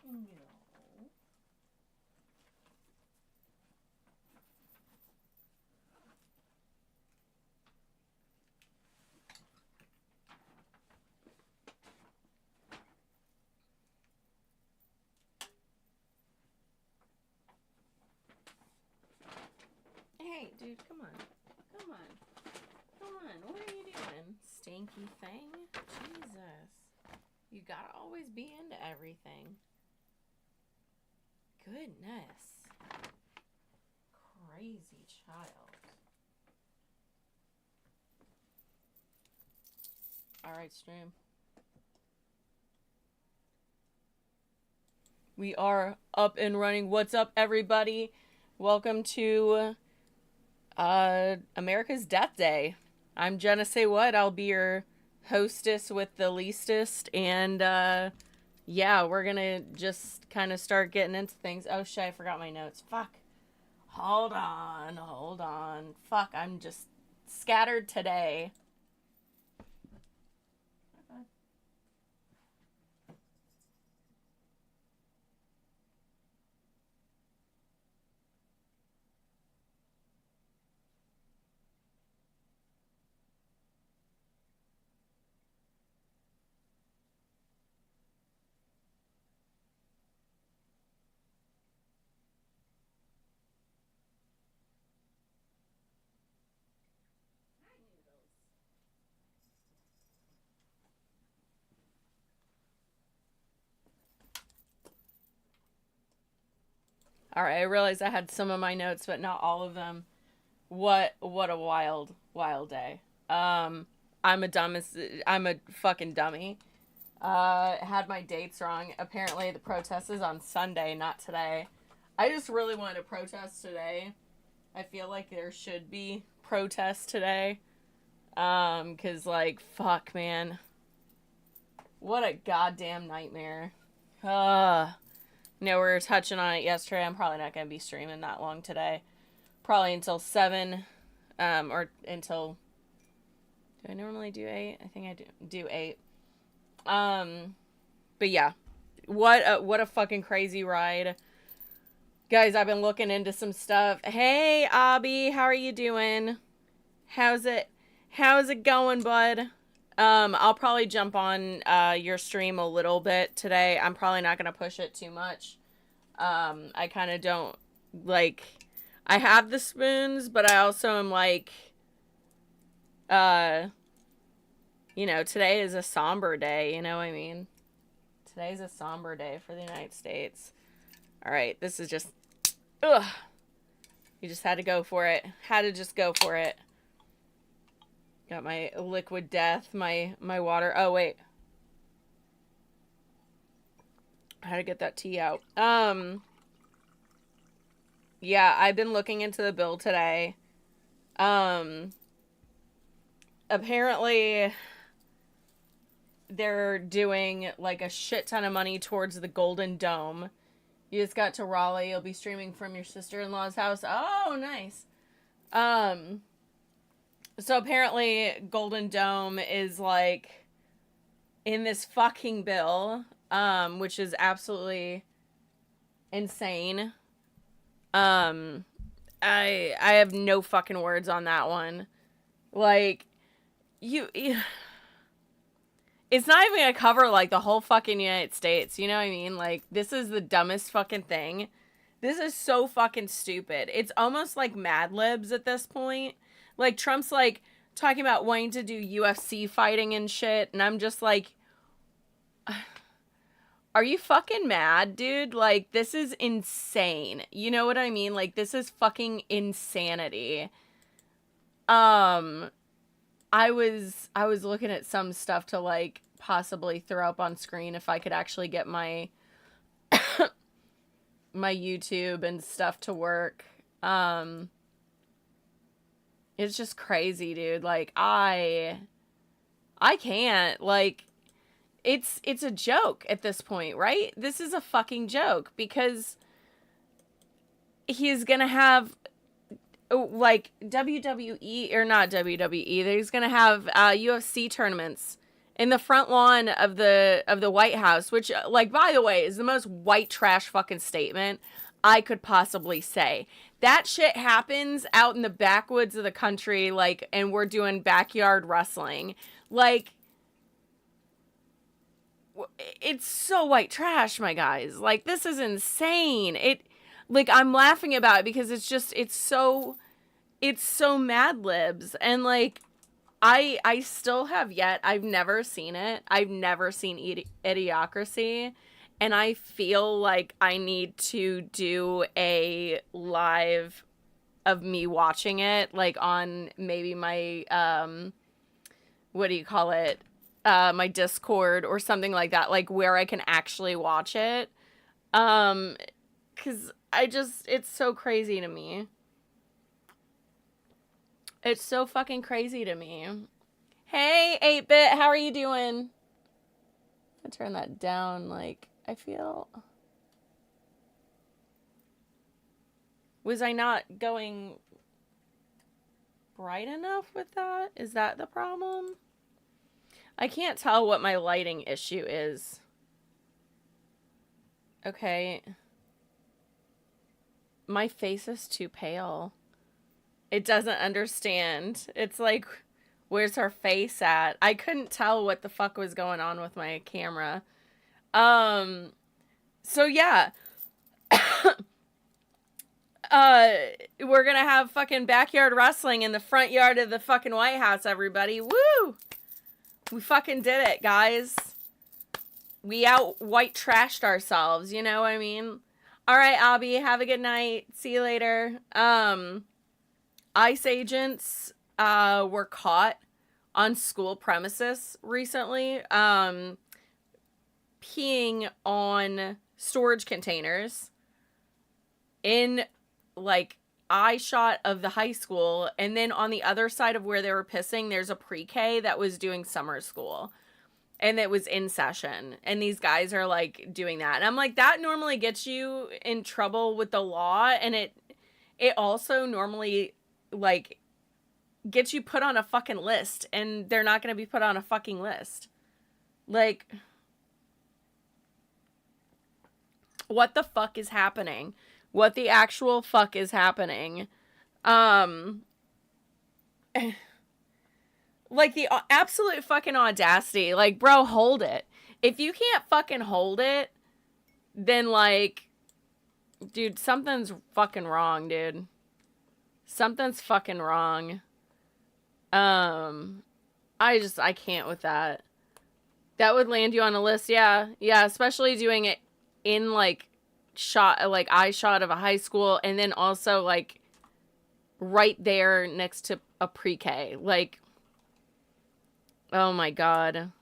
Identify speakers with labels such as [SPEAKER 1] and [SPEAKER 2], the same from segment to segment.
[SPEAKER 1] Hey, dude, come on. Come on. Come on. What are you doing? Stinky thing? Jesus. You gotta always be into everything. Goodness. Crazy child. Alright, stream. We are up and running. What's up, everybody? Welcome to America's Death Day. I'm Jenna Say What. I'll be your hostess with the leastest, and yeah, we're gonna just kind of start getting into things. Oh shit, I forgot my notes. Fuck. Hold on. Fuck, I'm just scattered today. All right, I realized I had some of my notes, but not all of them. What a wild day. I'm a fucking dummy. Had my dates wrong. Apparently the protest is on Sunday, not today. I just really wanted to protest today. I feel like there should be protests today. 'Cause like, fuck, man. What a goddamn nightmare. We were touching on it yesterday. I'm probably not going to be streaming that long today. Probably until 7, or until... Do I normally do 8? I think I do 8. But yeah. What a fucking crazy ride. Guys, I've been looking into some stuff. Hey, Abby, how are you doing? How's it going, bud? I'll probably jump on your stream a little bit today. I'm probably not going to push it too much. I kind of don't, like, I have the spoons, but I also am like, you know, today is a somber day, you know what I mean? Today's a somber day for the United States. All right, this is just, ugh. You just had to go for it. Had to just go for it. Got my liquid death, my water. Oh, wait. I had to get that tea out. Yeah, I've been looking into the bill today. Apparently they're doing like a shit ton of money towards the Golden Dome. You just got to Raleigh. You'll be streaming from your sister-in-law's house. Oh, nice. So apparently Golden Dome is like in this fucking bill, which is absolutely insane. I have no fucking words on that one. Like, it's not even gonna cover like the whole fucking United States, you know what I mean? Like, this is the dumbest fucking thing. This is so fucking stupid. It's almost like Mad Libs at this point. Like, Trump's, like, talking about wanting to do UFC fighting and shit, and I'm just like, are you fucking mad, dude? Like, this is insane. You know what I mean? Like, this is fucking insanity. I was looking at some stuff to, like, possibly throw up on screen if I could actually get my my YouTube and stuff to work. It's just crazy, dude. Like, I can't, like, it's a joke at this point, right? This is a fucking joke because he's gonna have, like, WWE, or not WWE, he's gonna have UFC tournaments in the front lawn of the White House, which, like, by the way, is the most white trash fucking statement I could possibly say. That shit happens out in the backwoods of the country, like, and we're doing backyard wrestling. Like, it's so white trash, my guys. Like, this is insane. Like, I'm laughing about it because it's so Mad Libs. And, like, I still have yet. I've never seen it. I've never seen Idiocracy. And I feel like I need to do a live of me watching it, like on maybe my, what do you call it? My Discord or something like that, like where I can actually watch it. 'Cause it's so crazy to me. It's so fucking crazy to me. Hey, 8-Bit, how are you doing? I'll turn that down, like, I feel... Was I not going bright enough with that? Is that the problem? I can't tell what my lighting issue is. Okay. My face is too pale. It doesn't understand. It's like, where's her face at? I couldn't tell what the fuck was going on with my camera. So yeah. We're gonna have fucking backyard wrestling in the front yard of the fucking White House, everybody. Woo! We fucking did it, guys. We out white trashed ourselves, you know what I mean? Alright, Abby, have a good night. See you later. ICE agents were caught on school premises recently, peeing on storage containers in, like, eye shot of the high school, and then on the other side of where they were pissing, there's a pre-K that was doing summer school, and it was in session, and these guys are, like, doing that, and I'm like, that normally gets you in trouble with the law, and it also normally, like, gets you put on a fucking list, and they're not gonna be put on a fucking list. Like, what the fuck is happening? What the actual fuck is happening? Like, the absolute fucking audacity. Like, bro, hold it. If you can't fucking hold it, then, like, dude, something's fucking wrong, dude. Something's fucking wrong. I can't with that. That would land you on a list, yeah. Yeah, especially doing it in, like, eye shot of a high school, and then also, like, right there next to a pre-K. Like, oh my god.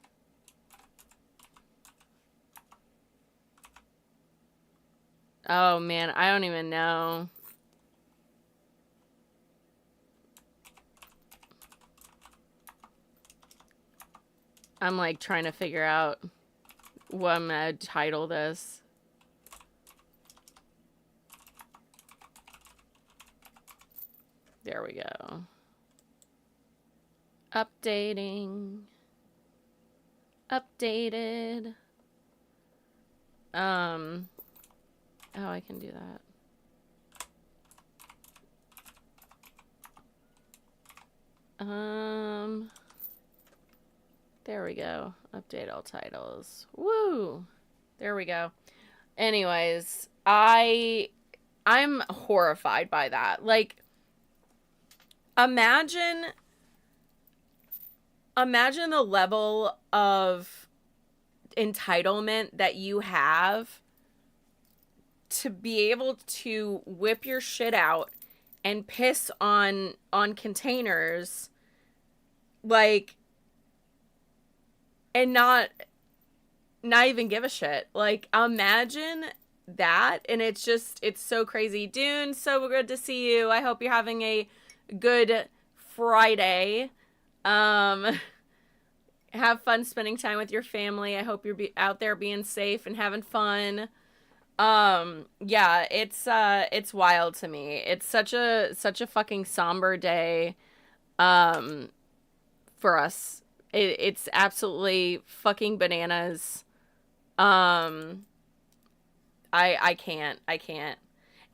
[SPEAKER 1] Oh man, I don't even know. I'm, like, trying to figure out what I'm gonna title this. There we go. Updating. Updated. Oh, I can do that. There we go. Update all titles. Woo! There we go. Anyways, I'm horrified by that. Like, imagine the level of entitlement that you have to be able to whip your shit out and piss on containers, like, and not even give a shit. Like, imagine that. And it's so crazy. Dune, so good to see you. I hope you're having a good Friday. Have fun spending time with your family. I hope you're out there being safe and having fun. Yeah, it's wild to me. It's such a fucking somber day, for us It's absolutely fucking bananas. Um, I can't. I can't.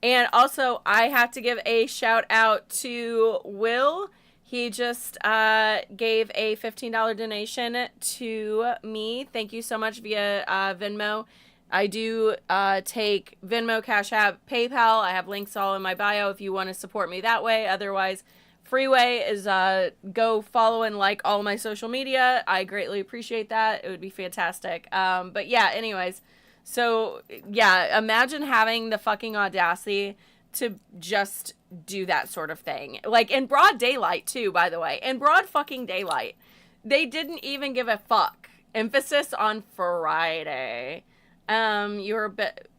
[SPEAKER 1] And also, I have to give a shout out to Will. He just gave a $15 donation to me. Thank you so much via Venmo. I do take Venmo, Cash App, PayPal. I have links all in my bio if you want to support me that way. Otherwise, free way is go follow and like all my social media. I greatly appreciate that. It would be fantastic. But yeah, anyways. So, yeah, imagine having the fucking audacity to just do that sort of thing. Like, in broad daylight, too, by the way. In broad fucking daylight. They didn't even give a fuck. Emphasis on Friday. You were a bit...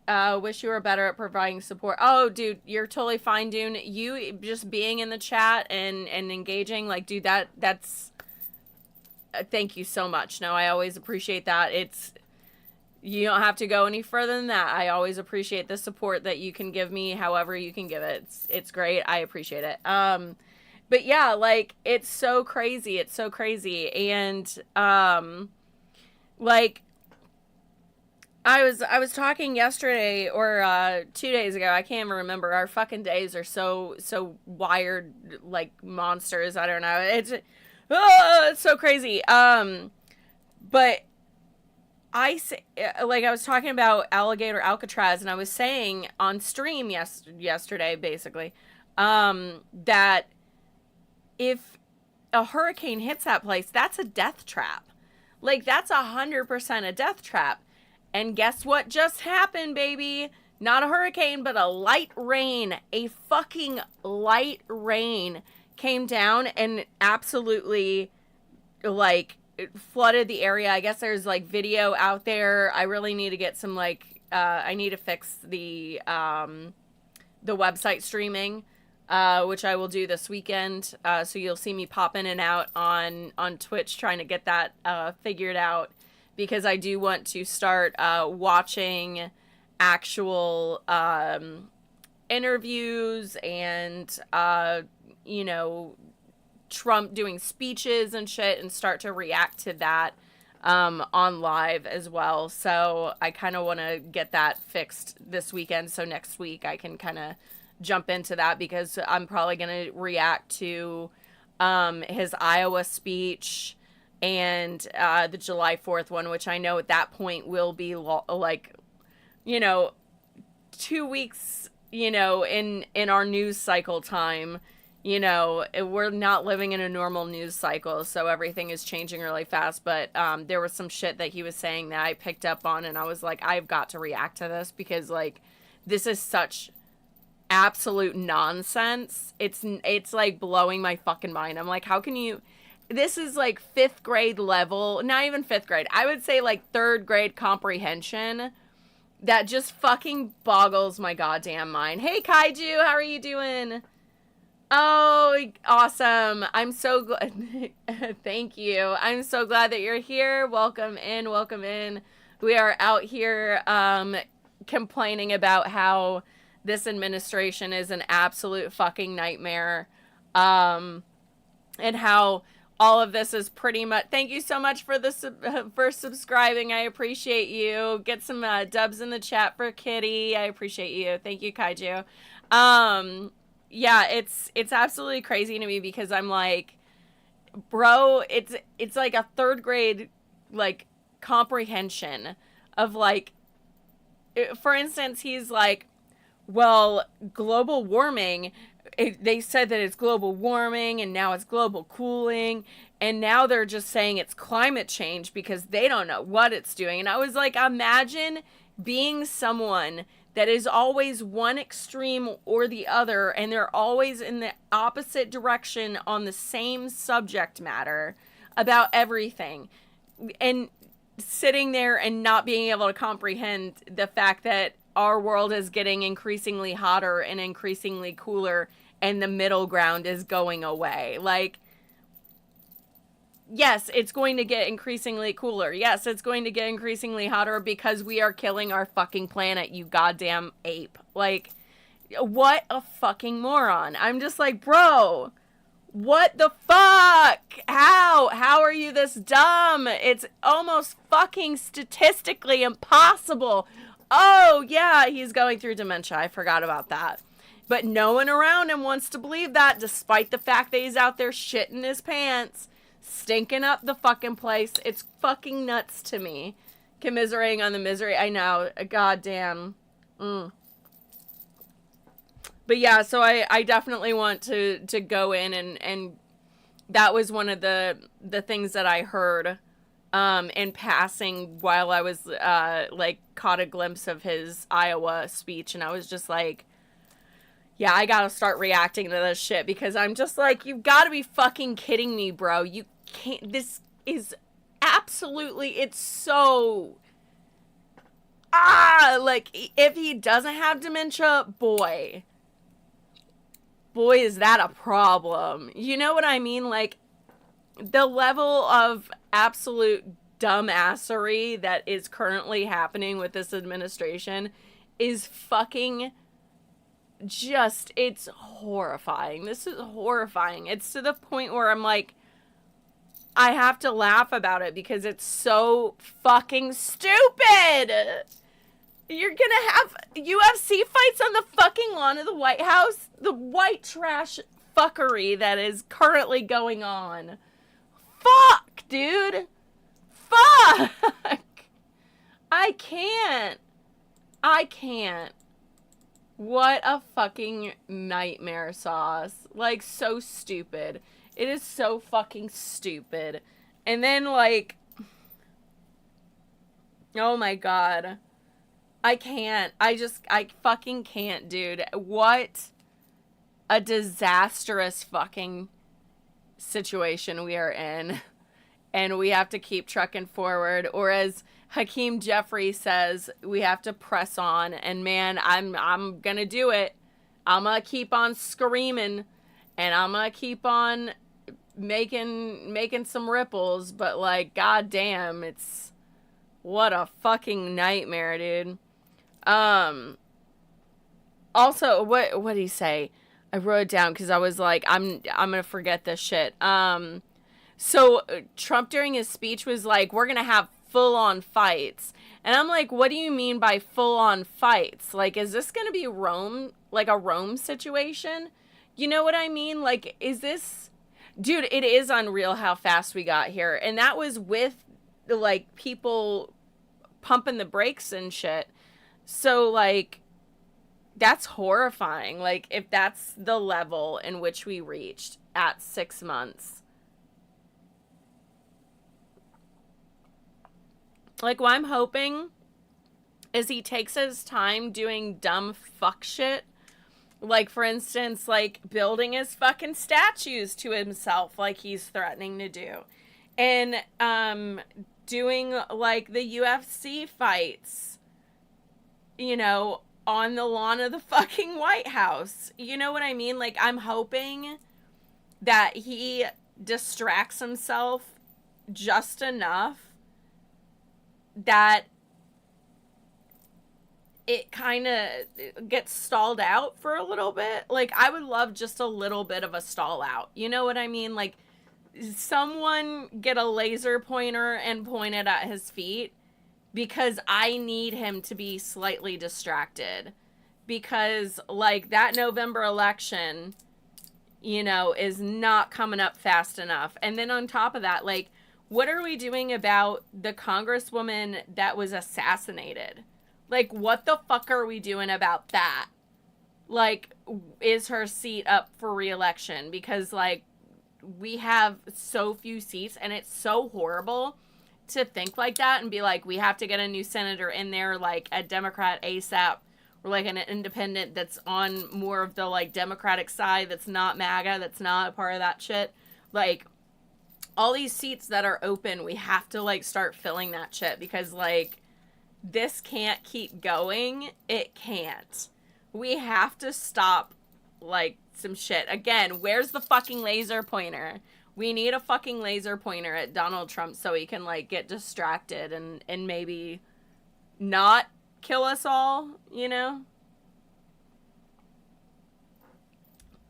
[SPEAKER 1] wish you were better at providing support. Oh, dude, you're totally fine, Dune. You just being in the chat and engaging, like, dude, that's... thank you so much. No, I always appreciate that. You don't have to go any further than that. I always appreciate the support that you can give me, however you can give it. It's great. I appreciate it. But yeah, like, it's so crazy. It's so crazy. And, like, I was talking yesterday or 2 days ago. I can't even remember. Our fucking days are so wired like monsters. I don't know. It's so crazy. But I was talking about alligator Alcatraz, and I was saying on stream yesterday, basically, that if a hurricane hits that place, that's a death trap. Like, that's 100% a death trap. And guess what just happened, baby? Not a hurricane, but a light rain. A fucking light rain came down and absolutely, like, it flooded the area. I guess there's, like, video out there. I really need to get some, like, I need to fix the website streaming, which I will do this weekend. So you'll see me pop in and out on Twitch trying to get that figured out, because I do want to start watching actual interviews and, you know, Trump doing speeches and shit, and start to react to that on live as well. So I kind of want to get that fixed this weekend, so next week I can kind of jump into that, because I'm probably going to react to his Iowa speech and the July 4th one, which I know at that point will be like, you know, 2 weeks, you know, in our news cycle time. You know, we're not living in a normal news cycle, so everything is changing really fast. But there was some shit that he was saying that I picked up on, and I was like, I've got to react to this, because, like, this is such absolute nonsense. It's like blowing my fucking mind. I'm like, how can you... This is like 5th grade level, not even 5th grade. I would say like 3rd grade comprehension. That just fucking boggles my goddamn mind. Hey, Kaiju, how are you doing? Oh, awesome. I'm so glad. Thank you. I'm so glad that you're here. Welcome in. Welcome in. We are out here complaining about how this administration is an absolute fucking nightmare. And how all of this is pretty much... Thank you so much for for subscribing. I appreciate you. Get some dubs in the chat for Kitty. I appreciate you. Thank you, Kaiju. Yeah, it's absolutely crazy to me, because I'm like, bro, it's like a 3rd grade, like, comprehension of, like, for instance, he's like, well, global warming... they said that it's global warming, and now it's global cooling, and now they're just saying it's climate change because they don't know what it's doing. And I was like, imagine being someone that is always one extreme or the other, and they're always in the opposite direction on the same subject matter about everything, and sitting there and not being able to comprehend the fact that our world is getting increasingly hotter and increasingly cooler, and the middle ground is going away. Like, yes, it's going to get increasingly cooler. Yes, it's going to get increasingly hotter because we are killing our fucking planet, you goddamn ape. Like, what a fucking moron. I'm just like, bro, What the fuck? How are you this dumb? It's almost fucking statistically impossible. Oh, yeah, he's going through dementia. I forgot about that. But no one around him wants to believe that, despite the fact that he's out there shitting his pants, stinking up the fucking place. It's fucking nuts to me. Commiserating on the misery. I know. Goddamn. But yeah, so I definitely want to go in and that was one of the things that I heard in passing while I was like caught a glimpse of his Iowa speech, and I was just like, yeah, I gotta start reacting to this shit, because I'm just like, you've got to be fucking kidding me, bro. You can't. This is absolutely, it's so like, if he doesn't have dementia, boy, is that a problem. You know what I mean? Like, the level of absolute dumbassery that is currently happening with this administration is fucking just, it's horrifying. This is horrifying. It's to the point where I'm like, I have to laugh about it because it's so fucking stupid. You're gonna have UFC fights on the fucking lawn of the White House? The white trash fuckery that is currently going on. Fuck, dude. Fuck. I can't. What a fucking nightmare sauce. Like, so stupid. It is so fucking stupid. And then, like, oh my god. I can't. I fucking can't, dude. What a disastrous fucking situation we are in. And we have to keep trucking forward. Or as Hakeem Jeffrey says, we have to press on. And man, I'm gonna do it. I'm gonna keep on screaming. And I'm gonna keep on making some ripples. But like, goddamn, it's... what a fucking nightmare, dude. Also, what did he say? I wrote it down because I was like, I'm gonna forget this shit. So Trump during his speech was like, we're gonna have full-on fights. And I'm like, what do you mean by full-on fights? Like, is this gonna be Rome, like a Rome situation? You know what I mean? Like, is this... dude, it is unreal how fast we got here. And that was with, like, people pumping the brakes and shit. So, like, that's horrifying. Like, if that's the level in which we reached at 6 months. Like, what I'm hoping is he takes his time doing dumb fuck shit. Like, for instance, like, building his fucking statues to himself like he's threatening to do. And, doing, like, the UFC fights, you know, on the lawn of the fucking White House. You know what I mean? Like, I'm hoping that he distracts himself just enough that it kind of gets stalled out for a little bit. Like, I would love just a little bit of a stall out. You know what I mean? Like, someone get a laser pointer and point it at his feet, because I need him to be slightly distracted. Because, like, that November election, you know, is not coming up fast enough. And then on top of that, like, what are we doing about the congresswoman that was assassinated? Like, what the fuck are we doing about that? Like, is her seat up for re-election? Because, like, we have so few seats, and it's so horrible to think like that and be like, we have to get a new senator in there, like a Democrat ASAP, or like an independent that's on more of the, like, Democratic side, that's not MAGA, that's not a part of that shit. Like, all these seats that are open, we have to, like, start filling that shit, because, like, this can't keep going. It can't. We have to stop, like, some shit. Again, where's the fucking laser pointer? We need a fucking laser pointer at Donald Trump so he can, like, get distracted and maybe not kill us all, you know?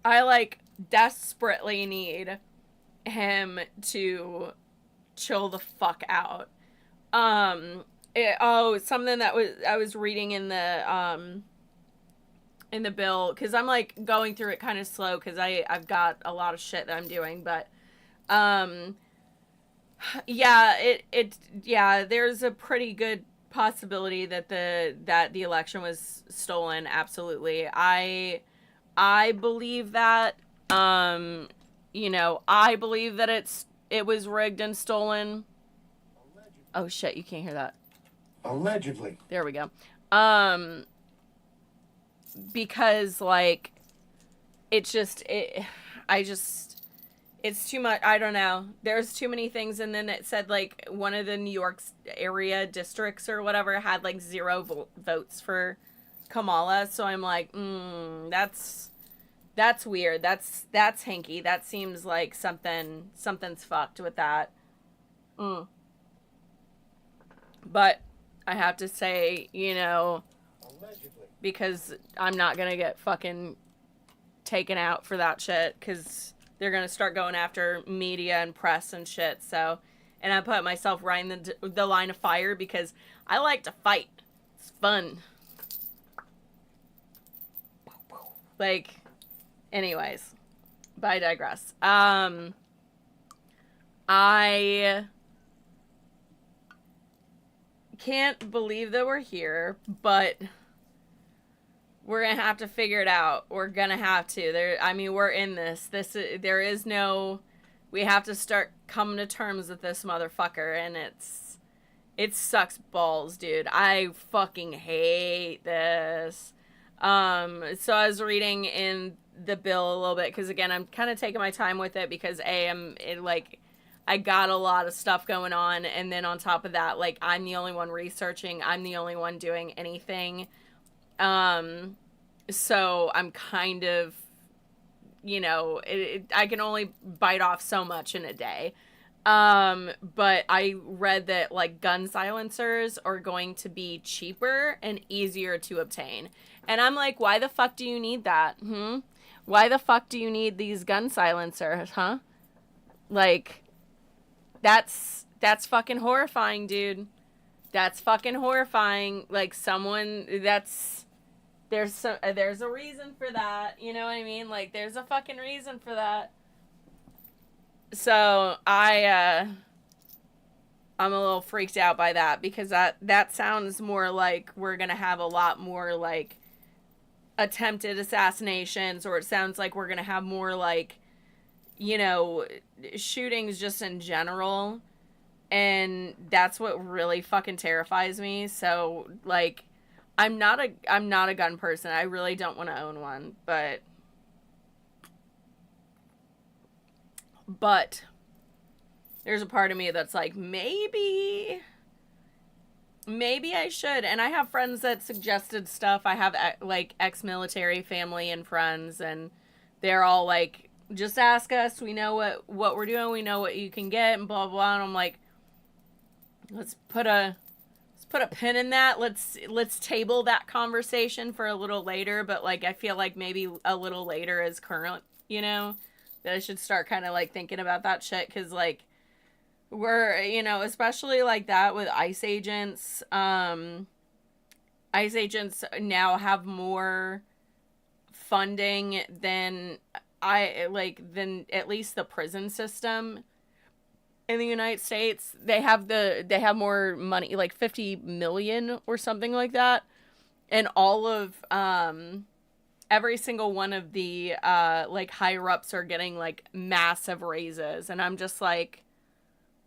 [SPEAKER 1] I, like, desperately need him to chill the fuck out. Something that I was reading in the bill, because I'm like going through it kind of slow because I've got a lot of shit that I'm doing, but um yeah, there's a pretty good possibility that the election was stolen. Absolutely. I believe that. I believe that it was rigged and stolen. Oh shit, you can't hear that.
[SPEAKER 2] Allegedly.
[SPEAKER 1] There we go. Because like it's too much. I don't know. There's too many things, and then it said like one of the New York's area districts or whatever had like zero votes for Kamala. So I'm like, that's weird. That's hanky. That seems like something's fucked with that. Mm. But I have to say,
[SPEAKER 2] Allegedly.
[SPEAKER 1] because I'm not gonna get fucking taken out for that shit, because they're gonna start going after media and press and shit. So, and I put myself right in the line of fire because I like to fight. It's fun. Like, anyways, but I digress. I can't believe that we're here, but we're gonna have to figure it out. We're gonna have to. We're in this. There is no. We have to start coming to terms with this motherfucker, and it sucks balls, dude. I fucking hate this. So I was reading in the bill a little bit because again, I'm kind of taking my time with it because I got a lot of stuff going on, and then on top of that, like I'm the only one researching. I'm the only one doing anything. So I'm kind of, I can only bite off so much in a day. But I read that like gun silencers are going to be cheaper and easier to obtain. And I'm like, why the fuck do you need that? Why the fuck do you need these gun silencers, huh? Like, that's fucking horrifying, dude. That's fucking horrifying. Like there's a reason for that. You know what I mean? Like there's a fucking reason for that. So I'm a little freaked out by that because that sounds more like we're gonna have a lot more like attempted assassinations, or it sounds like we're gonna have more like shootings just in general, and that's what really fucking terrifies me. So like I'm not a gun person. I really don't want to own one, but there's a part of me that's like maybe I should. And I have friends that suggested stuff. I have like ex-military family and friends, and they're all like, just ask us. We know what we're doing. We know what you can get, and blah blah. And I'm like, let's put a pin in that. Let's table that conversation for a little later. But like, I feel like maybe a little later is current. That I should start kind of like thinking about that shit, because like we're especially like that with ICE agents. ICE agents now have more funding than than at least the prison system in the United States. They have more money, like 50 million or something like that. And all of every single one of the like higher ups are getting like massive raises, and I'm just like,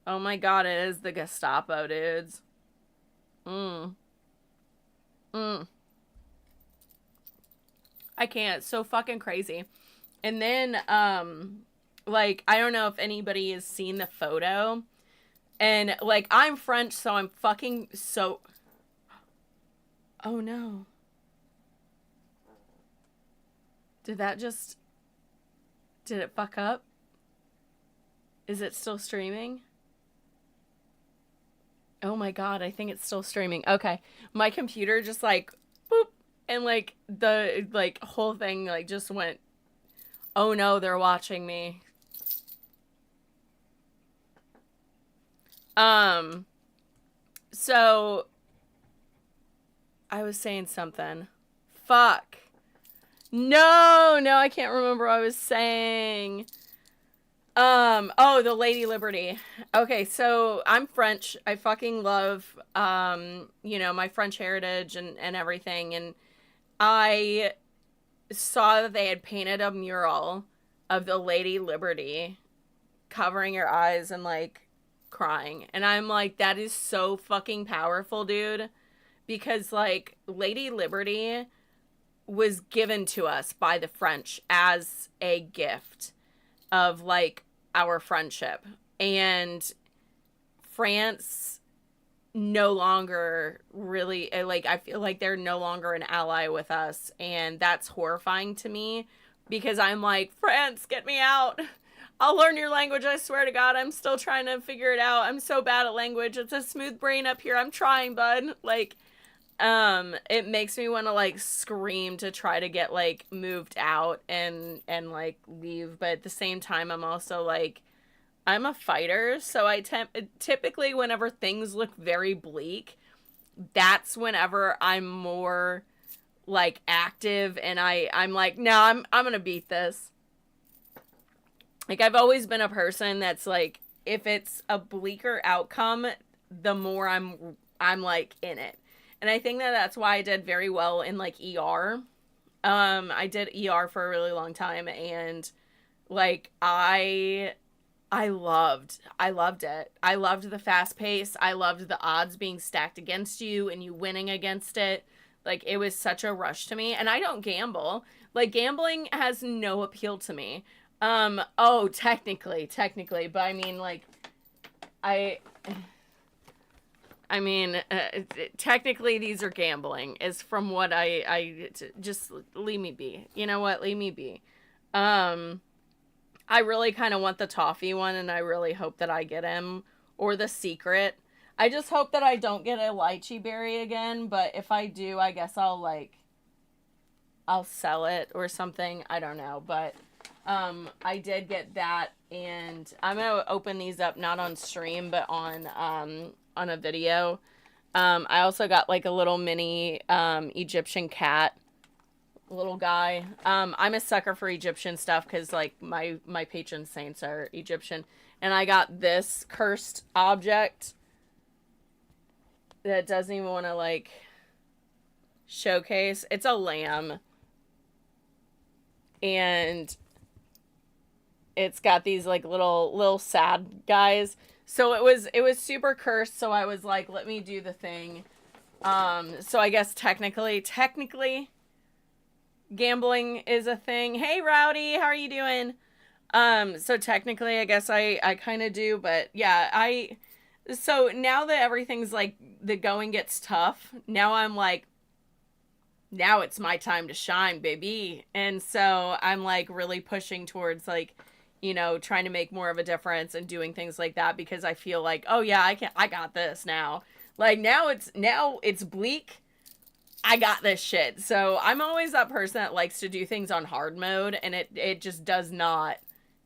[SPEAKER 1] oh my god, it is the Gestapo, dudes. Mm. I can't. It's so fucking crazy. And then like I don't know if anybody has seen the photo, and like I'm French, so I'm fucking so. Oh no. Did it fuck up? Is it still streaming? Oh my god, I think it's still streaming. Okay. My computer just like boop, and like the like whole thing like just went Oh no, they're watching me. So I was saying something. Fuck. No, I can't remember what I was saying. Oh, the Lady Liberty. Okay, so I'm French. I fucking love, my French heritage and everything. And I saw that they had painted a mural of the Lady Liberty covering her eyes and, like, crying. And I'm like, that is so fucking powerful, dude. Because, like, Lady Liberty was given to us by the French as a gift of, like, our friendship. And France no longer really, like, I feel like they're no longer an ally with us, and that's horrifying to me, because I'm like, France, get me out. I'll learn your language, I swear to God. I'm still trying to figure it out. I'm so bad at language. It's a smooth brain up here. I'm trying, bud. Like, it makes me want to, like, scream to try to get, like, moved out and like leave, but at the same time I'm also like, I'm a fighter, so I typically whenever things look very bleak, that's whenever I'm more, like, active, and I'm like, no, I'm gonna beat this. Like, I've always been a person that's like, if it's a bleaker outcome, the more I'm like in it. And I think that that's why I did very well in, like, ER. I did ER for a really long time, and, like, I loved it. I loved the fast pace. I loved the odds being stacked against you and you winning against it. Like, it was such a rush to me. And I don't gamble. Like, gambling has no appeal to me. Oh, technically, but I mean, like, technically these are gambling, is from what just leave me be. You know what? Leave me be. I really kind of want the toffee one, and I really hope that I get him, or the secret. I just hope that I don't get a lychee berry again, but if I do, I guess I'll sell it or something. I don't know, but I did get that, and I'm gonna open these up not on stream, but on a video. I also got, like, a little mini Egyptian cat little guy. I'm a sucker for Egyptian stuff because, like, my patron saints are Egyptian. And I got this cursed object that doesn't even want to, like, showcase. It's a lamb. And it's got these, like, little sad guys. So it was super cursed, so I was like, let me do the thing. So I guess technically gambling is a thing. Hey, Rowdy, how are you doing? So technically, I guess I kind of do, but yeah, so now that everything's, like, the going gets tough, now I'm like, now it's my time to shine, baby. And so I'm, like, really pushing towards, like, trying to make more of a difference and doing things like that, because I feel like, oh yeah, I got this now. Like, now it's bleak. I got this shit. So I'm always that person that likes to do things on hard mode, and it just does not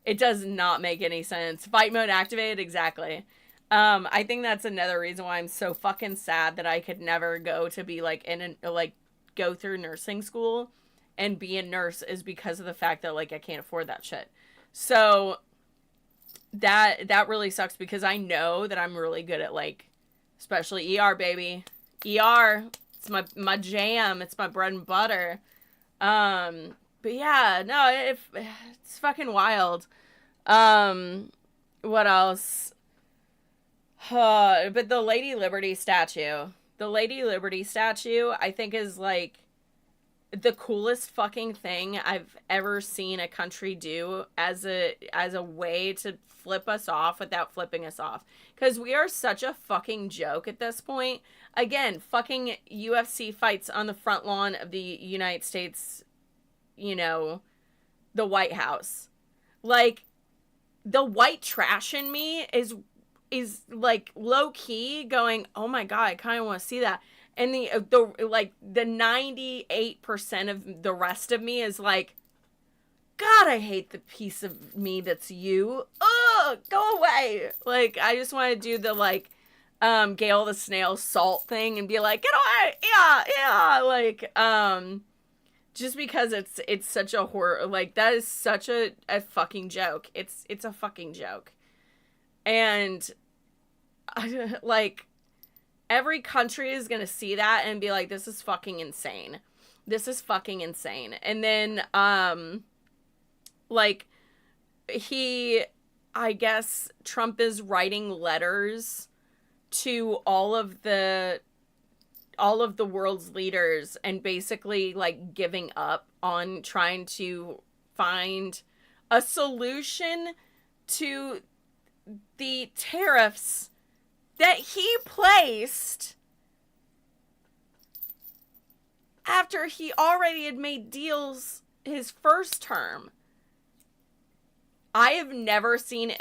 [SPEAKER 1] make any sense. Fight mode activated, exactly. I think that's another reason why I'm so fucking sad that I could never go to be, like, go through nursing school and be a nurse, is because of the fact that, like, I can't afford that shit. So that really sucks, because I know that I'm really good at, like, especially ER, baby. ER, it's my jam. It's my bread and butter. But yeah, no, it's fucking wild. What else? But the Lady Liberty statue. The Lady Liberty statue, I think, is, like, the coolest fucking thing I've ever seen a country do as a way to flip us off without flipping us off. Because we are such a fucking joke at this point. Again, fucking UFC fights on the front lawn of the United States, the White House. Like, the white trash in me is like, low key going, oh my God, I kind of want to see that. And the 98% of the rest of me is like, God, I hate the piece of me that's you. Ugh, go away. Like, I just want to do the, like, Gale the Snail salt thing and be like, get away. Yeah. Like, just because it's such a horror, like, that is such a fucking joke. It's a fucking joke. And, like, every country is gonna see that and be like, this is fucking insane. This is fucking insane. And then, like, I guess Trump is writing letters to all of the world's leaders and basically, like, giving up on trying to find a solution to the tariffs that he placed after he already had made deals his first term. I have never seen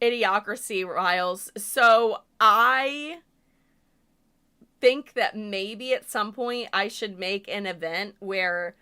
[SPEAKER 1] Idiocracy, Riles, so I think that maybe at some point I should make an event where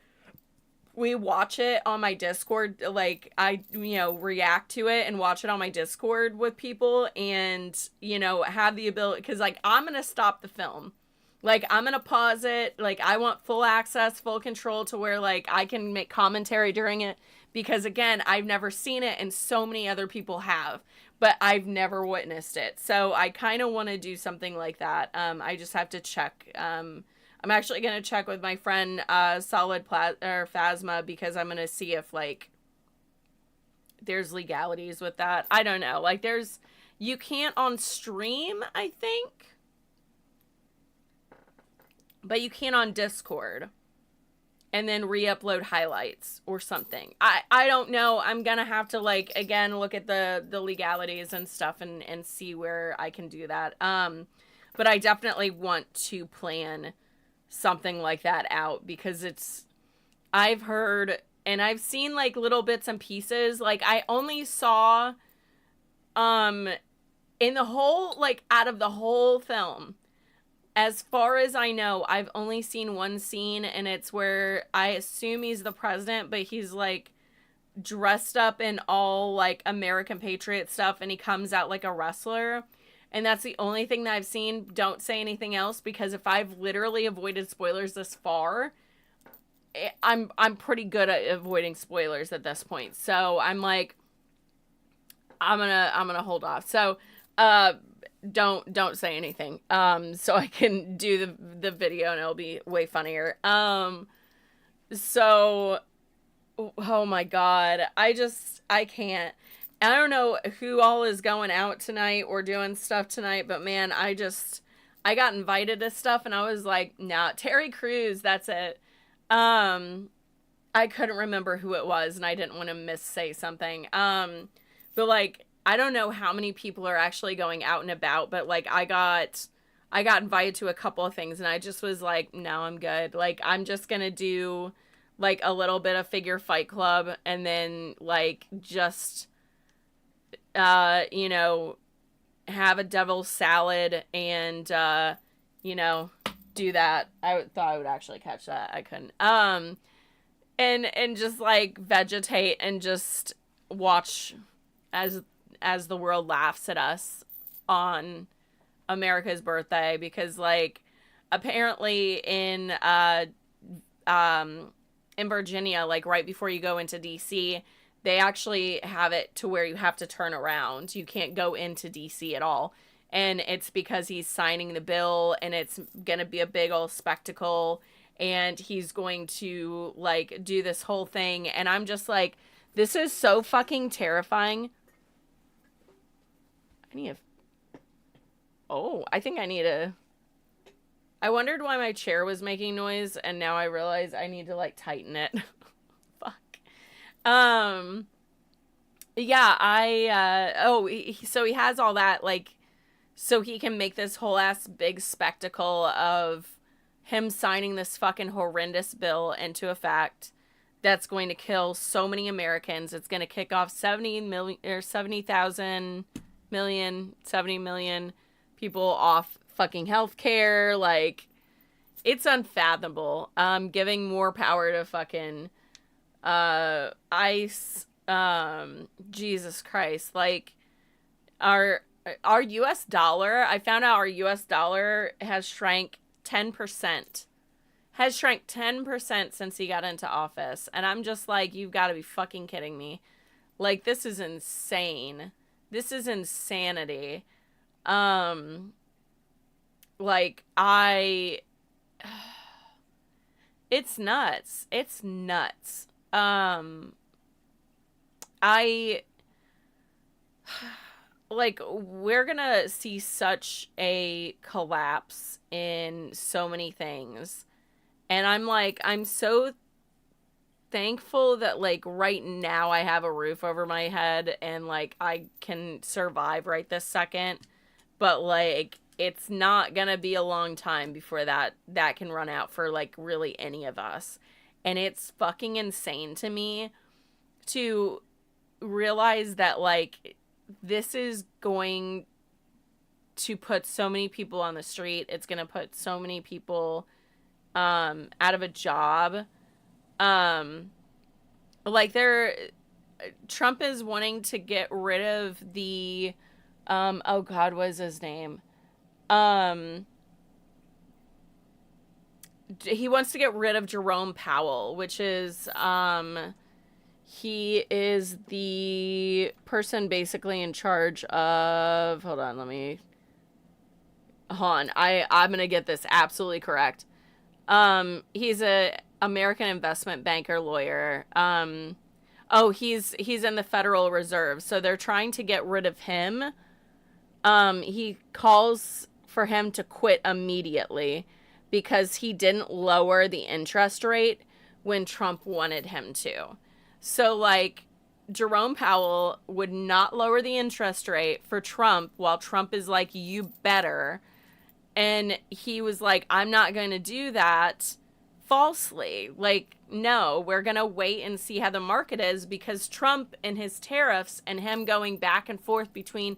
[SPEAKER 1] we watch it on my Discord, like, I, react to it and watch it on my Discord with people and, have the ability, because, like, I'm gonna stop the film. Like, I'm gonna pause it. Like, I want full access, full control to where, like, I can make commentary during it. Because, again, I've never seen it and so many other people have. But I've never witnessed it. So I kind of want to do something like that. I just have to check. I'm actually going to check with my friend Solid Phasma because I'm going to see if, like, there's legalities with that. I don't know. Like, you can't on stream, I think. But you can on Discord. And then re-upload highlights or something. I don't know. I'm going to have to, like, again, look at the legalities and stuff and see where I can do that. But I definitely want to plan something like that out because I've heard and I've seen, like, little bits and pieces. Like, I only saw, in the whole, like, out of the whole film, as far as I know, I've only seen one scene, and it's where I assume he's the president, but he's, like, dressed up in all, like, American Patriot stuff, and he comes out like a wrestler. And that's the only thing that I've seen. Don't say anything else, because if I've literally avoided spoilers this far, I'm pretty good at avoiding spoilers at this point. So I'm like, I'm gonna hold off. So, don't say anything, so I can do the video and it'll be way funnier. So, oh my God, I can't. I don't know who all is going out tonight or doing stuff tonight, but man, I got invited to stuff and I was like, nah, Terry Crews, that's it. I couldn't remember who it was and I didn't want to missay something. But like, I don't know how many people are actually going out and about, but like I got invited to a couple of things and I just was like, no, I'm good. Like, I'm just going to do like a little bit of figure fight club and then like just, have a devil's salad and, do that. I thought I would actually catch that. I couldn't. And just like vegetate and just watch as the world laughs at us on America's birthday, because like apparently in Virginia, like right before you go into DC, they actually have it to where you have to turn around. You can't go into DC at all. And it's because he's signing the bill and it's going to be a big old spectacle and he's going to like do this whole thing. And I'm just like, this is so fucking terrifying. I wondered why my chair was making noise, and now I realize I need to, like, tighten it. Fuck. Yeah, so he has all that, like, so he can make this whole ass big spectacle of him signing this fucking horrendous bill into effect that's going to kill so many Americans. It's going to kick off 70 million people off fucking healthcare. Like, it's unfathomable. Giving more power to fucking ICE, Jesus Christ, like our our US dollar, I found out our US dollar has shrank 10%. Has shrank 10% since he got into office. And I'm just like, you've got to be fucking kidding me. Like, this is insane. This is insanity. Um like I it's nuts. It's nuts. I like we're gonna see such a collapse in so many things. And I'm like, I'm so thankful that like right now I have a roof over my head and like I can survive right this second. But like it's not gonna be a long time before that can run out for like really any of us. And it's fucking insane to me to realize that like this is going to put so many people on the street. It's going to put so many people out of a job. Like Trump is wanting to get rid of the oh god, what is his name? He wants to get rid of Jerome Powell, which is he is the person basically in charge of, hold on, I'm gonna get this absolutely correct. He's a American investment banker lawyer. Oh, he's in the Federal Reserve, so they're trying to get rid of him. He calls for him to quit immediately because he didn't lower the interest rate when Trump wanted him to. So, like, Jerome Powell would not lower the interest rate for Trump while Trump is like, you better. And he was like, I'm not going to do that falsely. Like, no, we're going to wait and see how the market is because Trump and his tariffs and him going back and forth between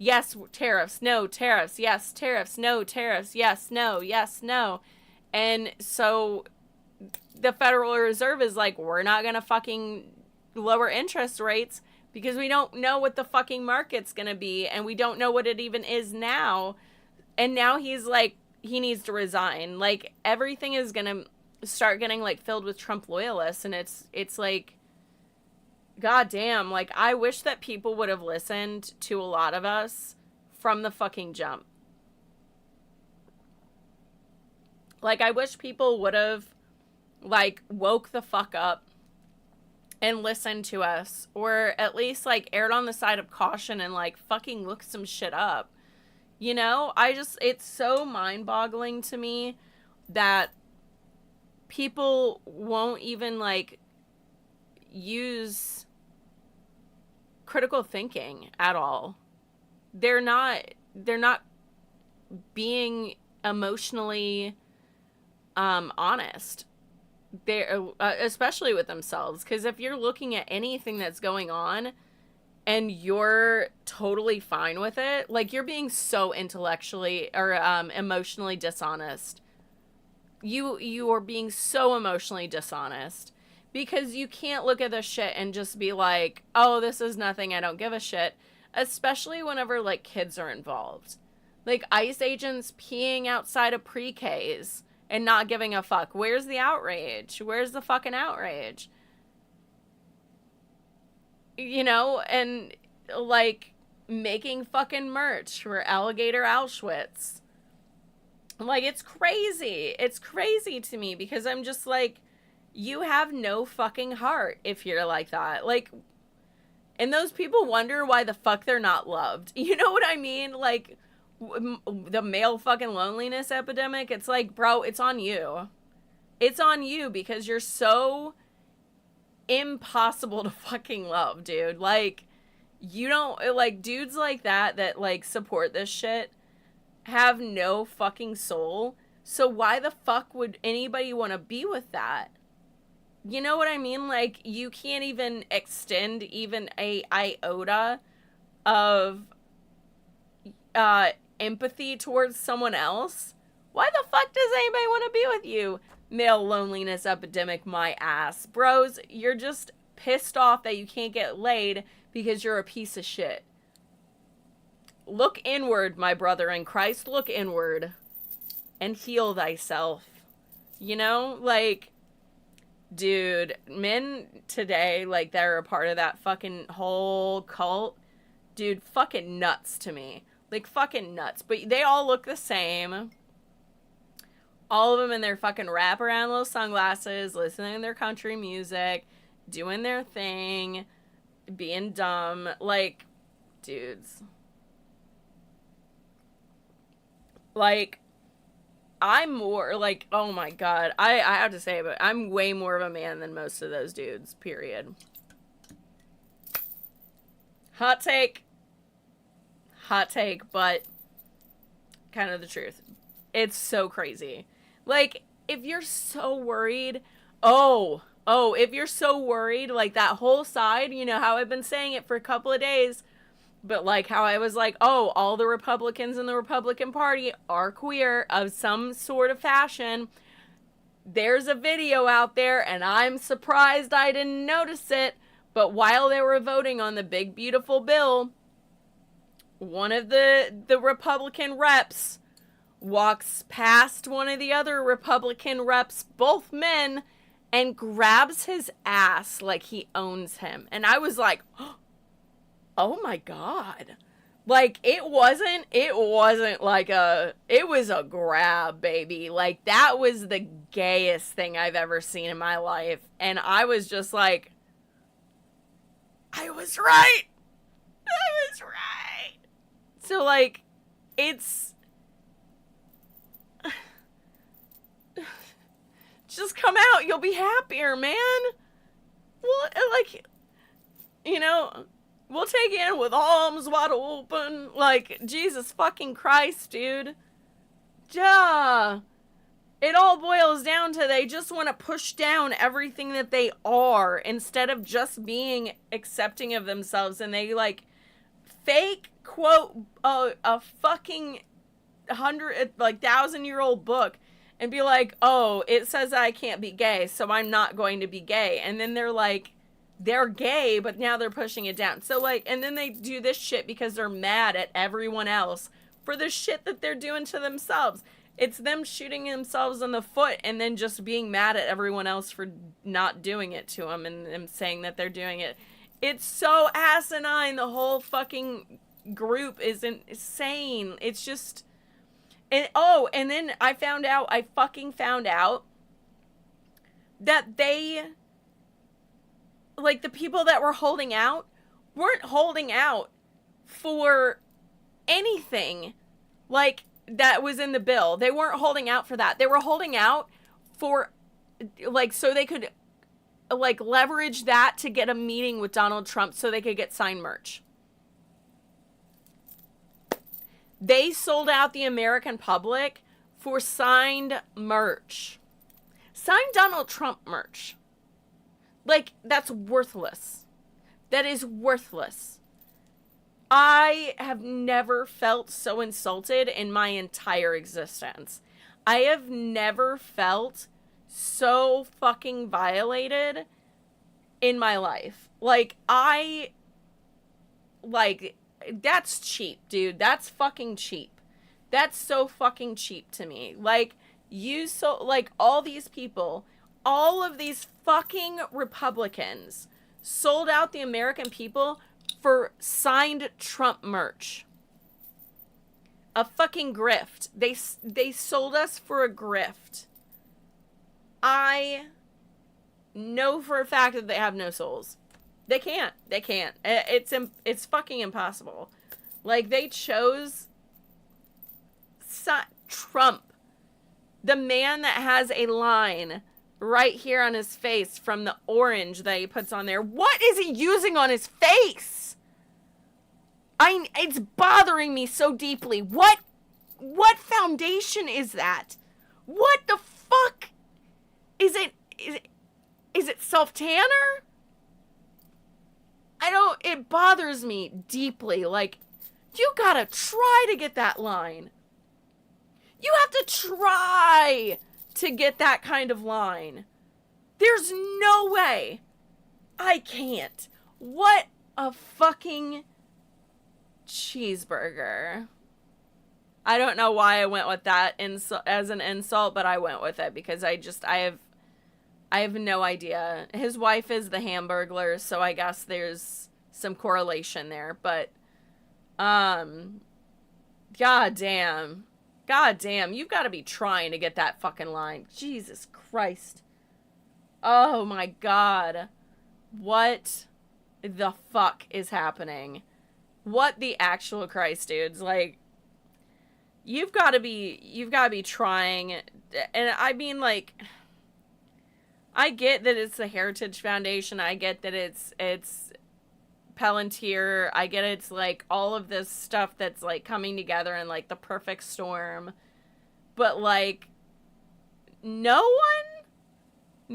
[SPEAKER 1] yes, tariffs, no, tariffs, yes, tariffs, no, tariffs, yes, no. And so the Federal Reserve is like, we're not going to fucking lower interest rates because we don't know what the fucking market's going to be and we don't know what it even is now. And now he's like, he needs to resign. Like, everything is going to start getting like filled with Trump loyalists. And it's like, god damn, like I wish that people would have listened to a lot of us from the fucking jump. Like, I wish people would have like woke the fuck up and listened to us, or at least like erred on the side of caution and like fucking look some shit up. You know, it's so mind-boggling to me that people won't even like use critical thinking at all. They're not being emotionally honest. They're especially with themselves, because if you're looking at anything that's going on and you're totally fine with it, like you're being so intellectually or emotionally dishonest. You are being so emotionally dishonest because you can't look at this shit and just be like, oh, this is nothing, I don't give a shit. Especially whenever like kids are involved. Like ICE agents peeing outside of pre-Ks and not giving a fuck. Where's the outrage? Where's the fucking outrage? You know, and like making fucking merch for Alligator Auschwitz. Like, it's crazy. It's crazy to me because I'm just like, you have no fucking heart if you're like that. Like, and those people wonder why the fuck they're not loved. You know what I mean? Like, the male fucking loneliness epidemic. It's like, bro, it's on you. It's on you because you're so impossible to fucking love, dude. Like, you don't, like, dudes like that like support this shit have no fucking soul. So why the fuck would anybody want to be with that? You know what I mean? Like, you can't even extend even a iota of empathy towards someone else. Why the fuck does anybody want to be with you, male loneliness epidemic, my ass. Bros, you're just pissed off that you can't get laid because you're a piece of shit. Look inward, my brother in Christ. Look inward and heal thyself. You know, like, dude, men today, like, that are a part of that fucking whole cult, dude, fucking nuts to me. Like, fucking nuts. But they all look the same. All of them in their fucking wraparound little sunglasses, listening to their country music, doing their thing, being dumb. Like, dudes. Like, I'm more, like, oh my god. I have to say, but I'm way more of a man than most of those dudes, period. Hot take. Hot take, but kind of the truth. It's so crazy. Like, if you're so worried, if you're so worried, like, that whole side, you know how I've been saying it for a couple of days, but, like, how I was like, oh, all the Republicans in the Republican Party are queer of some sort of fashion. There's a video out there, and I'm surprised I didn't notice it, but while they were voting on the big, beautiful bill, one of the Republican reps walks past one of the other Republican reps, both men, and grabs his ass like he owns him. And I was like, oh my god. Like, it wasn't like it was a grab, baby. Like, that was the gayest thing I've ever seen in my life. And I was just like, I was right. I was right. So, like, it's just come out. You'll be happier, man. Well, like, you know, we'll take you in with arms wide open. Like, Jesus fucking Christ, dude. Duh. It all boils down to they just want to push down everything that they are instead of just being accepting of themselves. And they, like, fake quote a fucking 1,000-year-old book and be like, oh, it says I can't be gay, so I'm not going to be gay. And then they're like, they're gay, but now they're pushing it down. So, like, and then they do this shit because they're mad at everyone else for the shit that they're doing to themselves. It's them shooting themselves in the foot and then just being mad at everyone else for not doing it to them and them saying that they're doing it. It's so asinine. The whole fucking group is insane. It's just... And then I fucking found out that they, like, the people that were holding out weren't holding out for anything, like, that was in the bill. They weren't holding out for that. They were holding out for, like, so they could, like, leverage that to get a meeting with Donald Trump so they could get signed merch. They sold out the American public for signed merch. Signed Donald Trump merch. Like, that's worthless. That is worthless. I have never felt so insulted in my entire existence. I have never felt so fucking violated in my life. Like, that's cheap, dude. That's fucking cheap. That's so fucking cheap to me. Like, all these people, all of these fucking Republicans sold out the American people for signed Trump merch. A fucking grift. They sold us for a grift. I know for a fact that they have no souls. They can't. It's fucking impossible. Like, they chose Trump, the man that has a line right here on his face from the orange that he puts on there. What is he using on his face? It's bothering me so deeply. What foundation is that? What the fuck? Is it self-tanner? It bothers me deeply. Like, you gotta try to get that line. You have to try to get that kind of line. There's no way. I can't. What a fucking cheeseburger. I don't know why I went with that as an insult, but I went with it because I have no idea. His wife is the Hamburglar, so I guess there's some correlation there, but god damn, you've got to be trying to get that fucking line. Jesus Christ. Oh my god. What the fuck is happening? What the actual Christ, dudes? Like, you've got to be trying. And I mean, like, I get that it's the Heritage Foundation. I get that it's Palantir. I get it's like all of this stuff that's like coming together in like the perfect storm. But like, no one,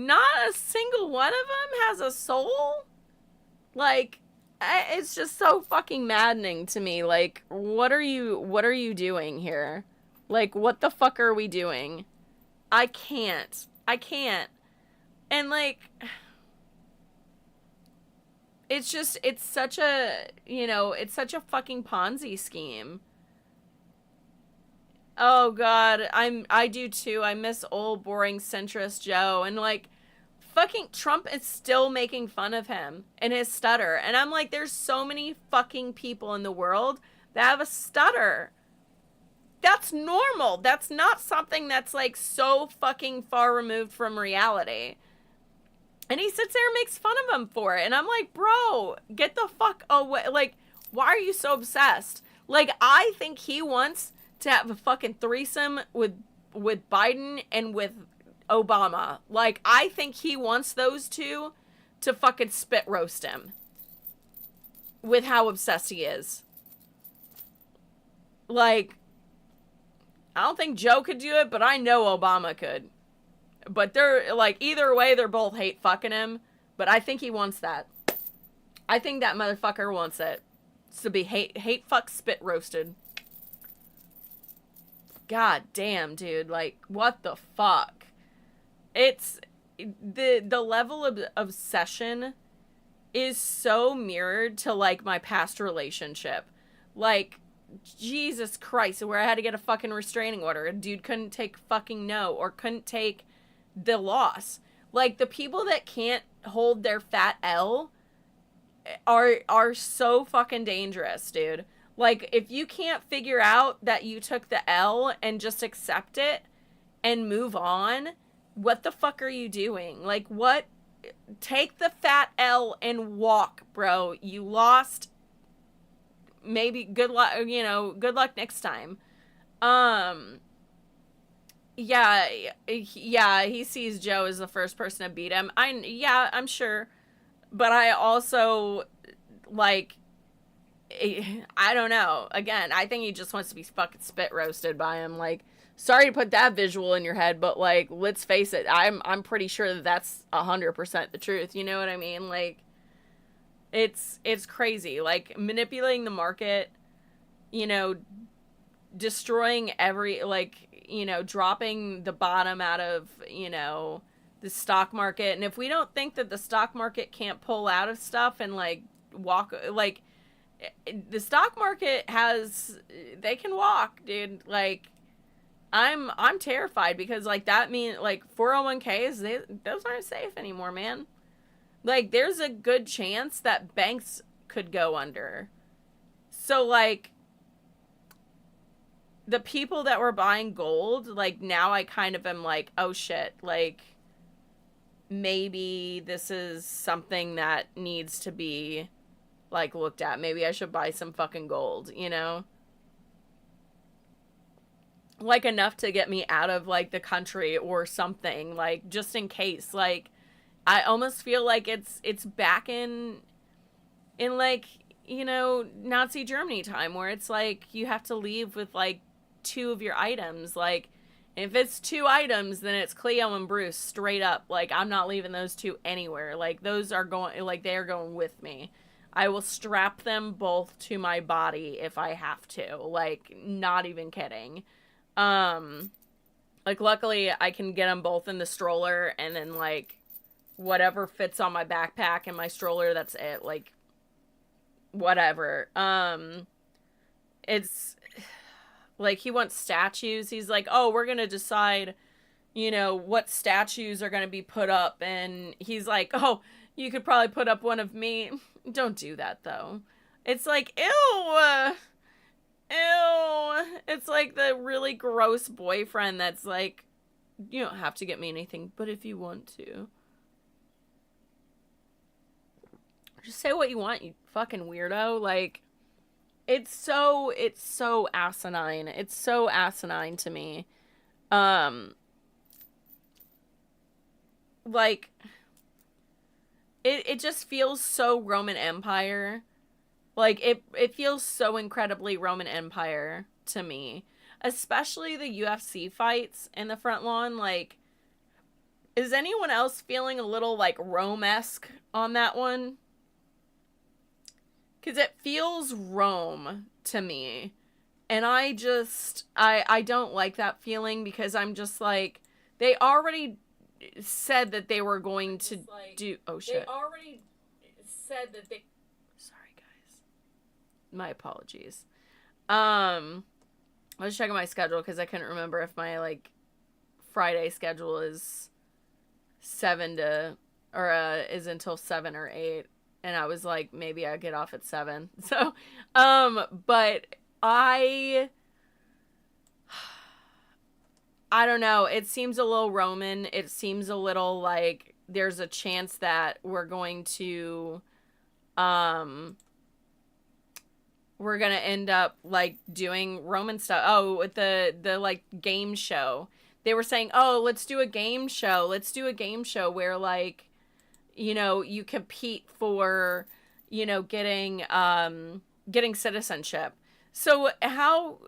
[SPEAKER 1] not a single one of them has a soul. Like, it's just so fucking maddening to me. Like, what are you doing here? Like, what the fuck are we doing? I can't. And like, it's such a, it's such a fucking Ponzi scheme. Oh god, I do too. I miss old boring centrist Joe. And like, fucking Trump is still making fun of him and his stutter. And I'm like, there's so many fucking people in the world that have a stutter. That's normal. That's not something that's like so fucking far removed from reality. And he sits there and makes fun of him for it. And I'm like, bro, get the fuck away. Like, why are you so obsessed? Like, I think he wants to have a fucking threesome with Biden and with Obama. Like, I think he wants those two to fucking spit roast him with how obsessed he is. Like, I don't think Joe could do it, but I know Obama could. But they're like, either way, they're both hate fucking him. But I think he wants that. I think that motherfucker wants it. It's to be hate fuck spit roasted. God damn, dude. Like, what the fuck? It's the level of obsession is so mirrored to like my past relationship. Like, Jesus Christ, where I had to get a fucking restraining order. A dude couldn't take fucking no, or couldn't take the loss. Like, the people that can't hold their fat L are so fucking dangerous, dude. Like, if you can't figure out that you took the L and just accept it and move on, what the fuck are you doing? Like, what? Take the fat L and walk, bro. You lost. Maybe good luck, good luck next time. Yeah, he sees Joe as the first person to beat him. I'm sure. But I also, like, I don't know. Again, I think he just wants to be fucking spit roasted by him. Like, sorry to put that visual in your head, but like, let's face it, I'm pretty sure that that's 100% the truth. You know what I mean? Like, it's crazy. Like, manipulating the market, destroying every, like, dropping the bottom out of, the stock market. And if we don't think that the stock market can't pull out of stuff and like walk, like, the stock market they can walk, dude. Like, I'm terrified because like that means like 401ks, those aren't safe anymore, man. Like, there's a good chance that banks could go under. So, like, the people that were buying gold, like, now I kind of am like, oh, shit. Like, maybe this is something that needs to be, like, looked at. Maybe I should buy some fucking gold, Like, enough to get me out of, like, the country or something. Like, just in case. Like, I almost feel like it's back in like, Nazi Germany time, where it's like you have to leave with like 2 of your items. Like, if it's 2 items, then it's Cleo and Bruce straight up. Like, I'm not leaving those 2 anywhere. Like, those are going, like, they are going with me. I will strap them both to my body if I have to. Like, not even kidding. Like, luckily, I can get them both in the stroller, and then, like, whatever fits on my backpack and my stroller, that's it. Like, whatever. It's, like, he wants statues. He's like, oh, we're gonna decide, you know, what statues are gonna be put up, and he's like, oh, you could probably put up one of me. Don't do that, though. It's like, ew! Ew! It's like the really gross boyfriend that's like, you don't have to get me anything, but if you want to. Just say what you want, you fucking weirdo. Like, it's so asinine. It's so asinine to me. Um, like, it just feels so Roman Empire. Like, it feels so incredibly Roman Empire to me. Especially the UFC fights in the front lawn. Like, is anyone else feeling a little, like, Rome-esque on that one? Because it feels Rome to me. And I don't like that feeling, because I'm just like, they already said that they were going to do... Oh, shit. They already said that they... Sorry, guys. My apologies. I was checking my schedule because I couldn't remember if my, like, Friday schedule is 7 to... or is until 7 or 8. And I was like, maybe I get off at 7. So, but I don't know. It seems a little Roman. It seems a little like there's a chance that we're going to, we're going to end up, like, doing Roman stuff. Oh, with the like, game show. They were saying, oh, let's do a game show. Let's do a game show where, like, you know, you compete for, you know, getting citizenship. So how,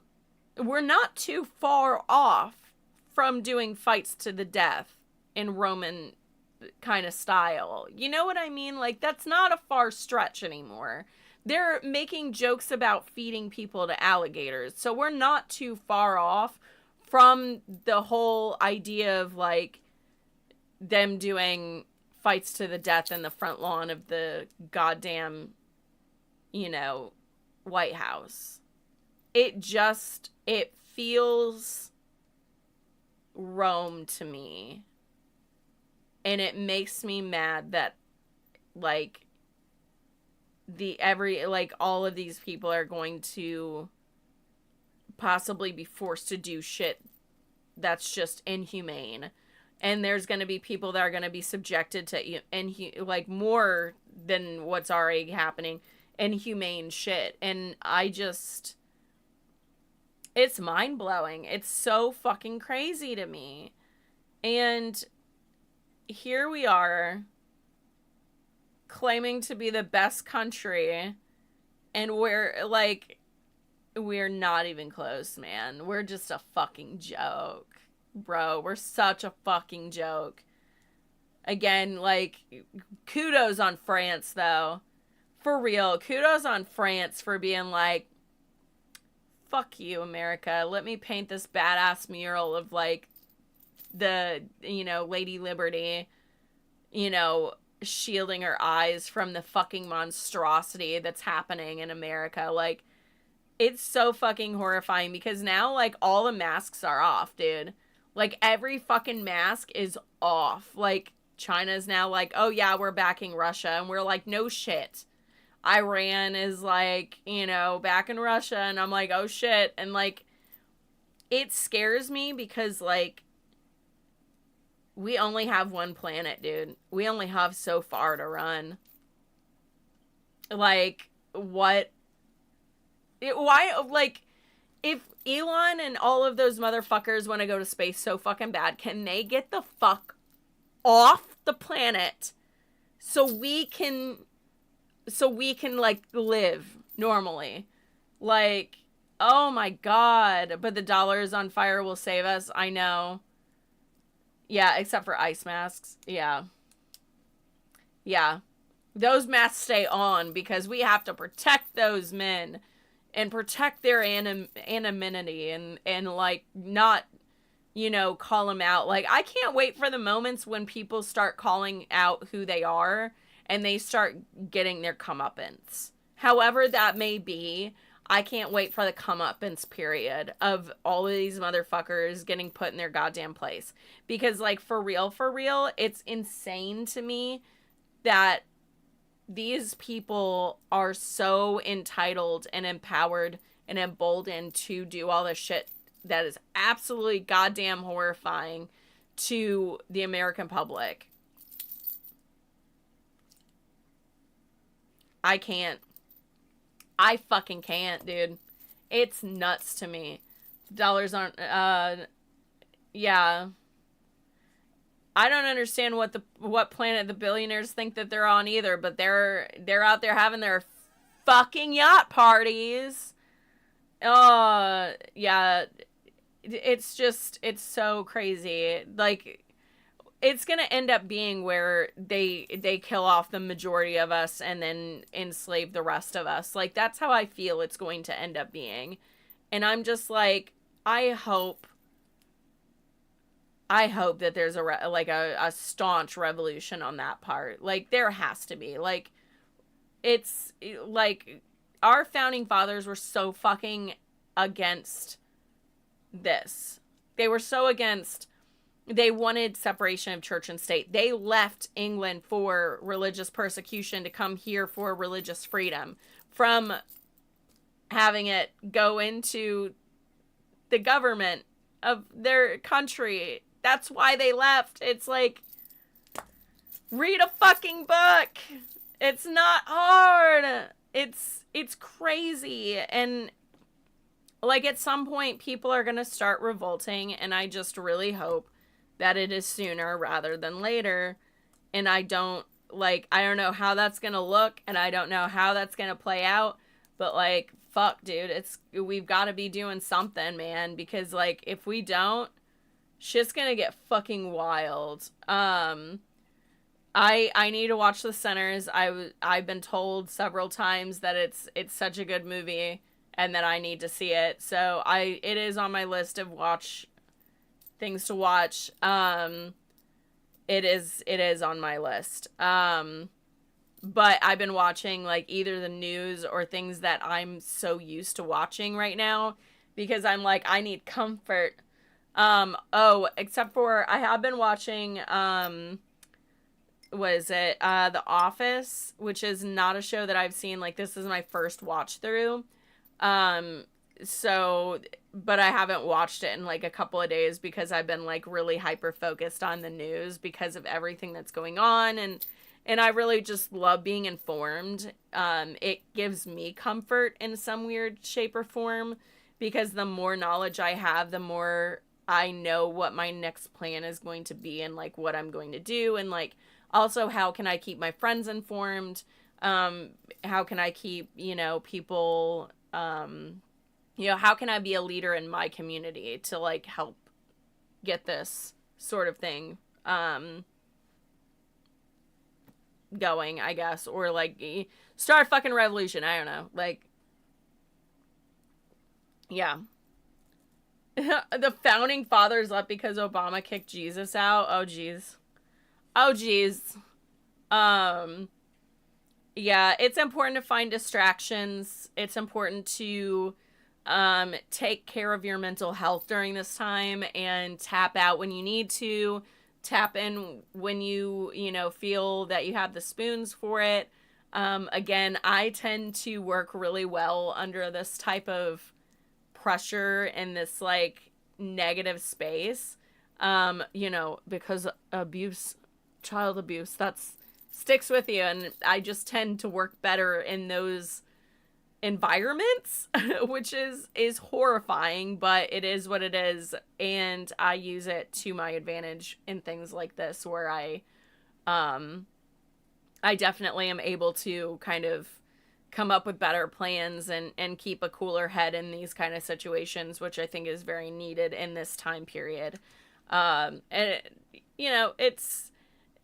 [SPEAKER 1] we're not too far off from doing fights to the death in Roman kind of style. You know what I mean? Like, that's not a far stretch anymore. They're making jokes about feeding people to alligators. So we're not too far off from the whole idea of, like, them doing fights to the death in the front lawn of the goddamn, you know, White House. It feels Rome to me. And it makes me mad that, like, all of these people are going to possibly be forced to do shit that's just inhumane. And there's going to be people that are going to be subjected to, like, more than what's already happening, inhumane shit. And it's mind-blowing. It's so fucking crazy to me. And here we are, claiming to be the best country, and we're not even close, man. We're just a fucking joke. Bro, we're such a fucking joke. Again, like, kudos on France, though. For real, kudos on France for being like, fuck you, America. Let me paint this badass mural of, like, the, you know, Lady Liberty, you know, shielding her eyes from the fucking monstrosity that's happening in America. Like, it's so fucking horrifying, because now, like, all the masks are off, dude. Like, every fucking mask is off. Like, China's now like, oh yeah, we're backing Russia. And we're like, no shit. Iran is like, you know, backing Russia. And I'm like, oh shit. And, like, it scares me because, like, we only have one planet, dude. We only have so far to run. Like, what? Why, like, if Elon and all of those motherfuckers want to go to space so fucking bad, can they get the fuck off the planet so we can, like, live normally? Like, oh my god. But the dollar is on fire will save us. I know. Yeah, except for ice masks. Yeah. Yeah. Those masks stay on because we have to protect those men and protect their anonymity and like, not call them out. Like, I can't wait for the moments when people start calling out who they are and they start getting their comeuppance. However that may be, I can't wait for the comeuppance period of all of these motherfuckers getting put in their goddamn place. Because, like, for real, it's insane to me that these people are so entitled and empowered and emboldened to do all this shit that is absolutely goddamn horrifying to the American public. I can't. I fucking can't, dude. It's nuts to me. Dollars aren't, yeah. I don't understand what planet the billionaires think that they're on either, but they're out there having their fucking yacht parties. Yeah. It's so crazy. Like, it's gonna end up being where they kill off the majority of us and then enslave the rest of us. Like, that's how I feel it's going to end up being. And I'm just like, I hope that there's a staunch revolution on that part. Like, there has to be. Like, it's like, our founding fathers were so fucking against this. They were so against. They wanted separation of church and state. They left England for religious persecution to come here for religious freedom from having it go into the government of their country. That's why they left. It's like, read a fucking book. It's not hard. It's crazy. And, like, at some point, people are going to start revolting, and I just really hope that it is sooner rather than later. And I don't know how that's going to look, and I don't know how that's going to play out, but, like, fuck, dude, we've got to be doing something, man, because, like, if we don't, shit's gonna get fucking wild. I need to watch The Sinners. I've been told several times that it's such a good movie and that I need to see it. So it is on my list of things to watch. It is on my list. But I've been watching, like, either the news or things that I'm so used to watching right now because I'm like, I need comfort. Except for I have been watching, what is it? The Office, which is not a show that I've seen. Like, this is my first watch through. But I haven't watched it in, like, a couple of days because I've been, like, really hyper focused on the news because of everything that's going on. And I really just love being informed. It gives me comfort in some weird shape or form because the more knowledge I have, the more I know what my next plan is going to be and, like, what I'm going to do. And, like, also how can I keep my friends informed? How can I keep, people, how can I be a leader in my community to, like, help get this sort of thing, going, I guess, or, like, start a fucking revolution. I don't know. Like, yeah. The founding fathers left because Obama kicked Jesus out. Oh, jeez. Yeah, it's important to find distractions. It's important to take care of your mental health during this time and tap out when you need to. Tap in when you feel that you have the spoons for it. Again, I tend to work really well under this type of pressure in this, like, negative space, because child abuse, that's sticks with you, and I just tend to work better in those environments, which is horrifying, but it is what it is, and I use it to my advantage in things like this where I definitely am able to kind of come up with better plans and keep a cooler head in these kind of situations, which I think is very needed in this time period. And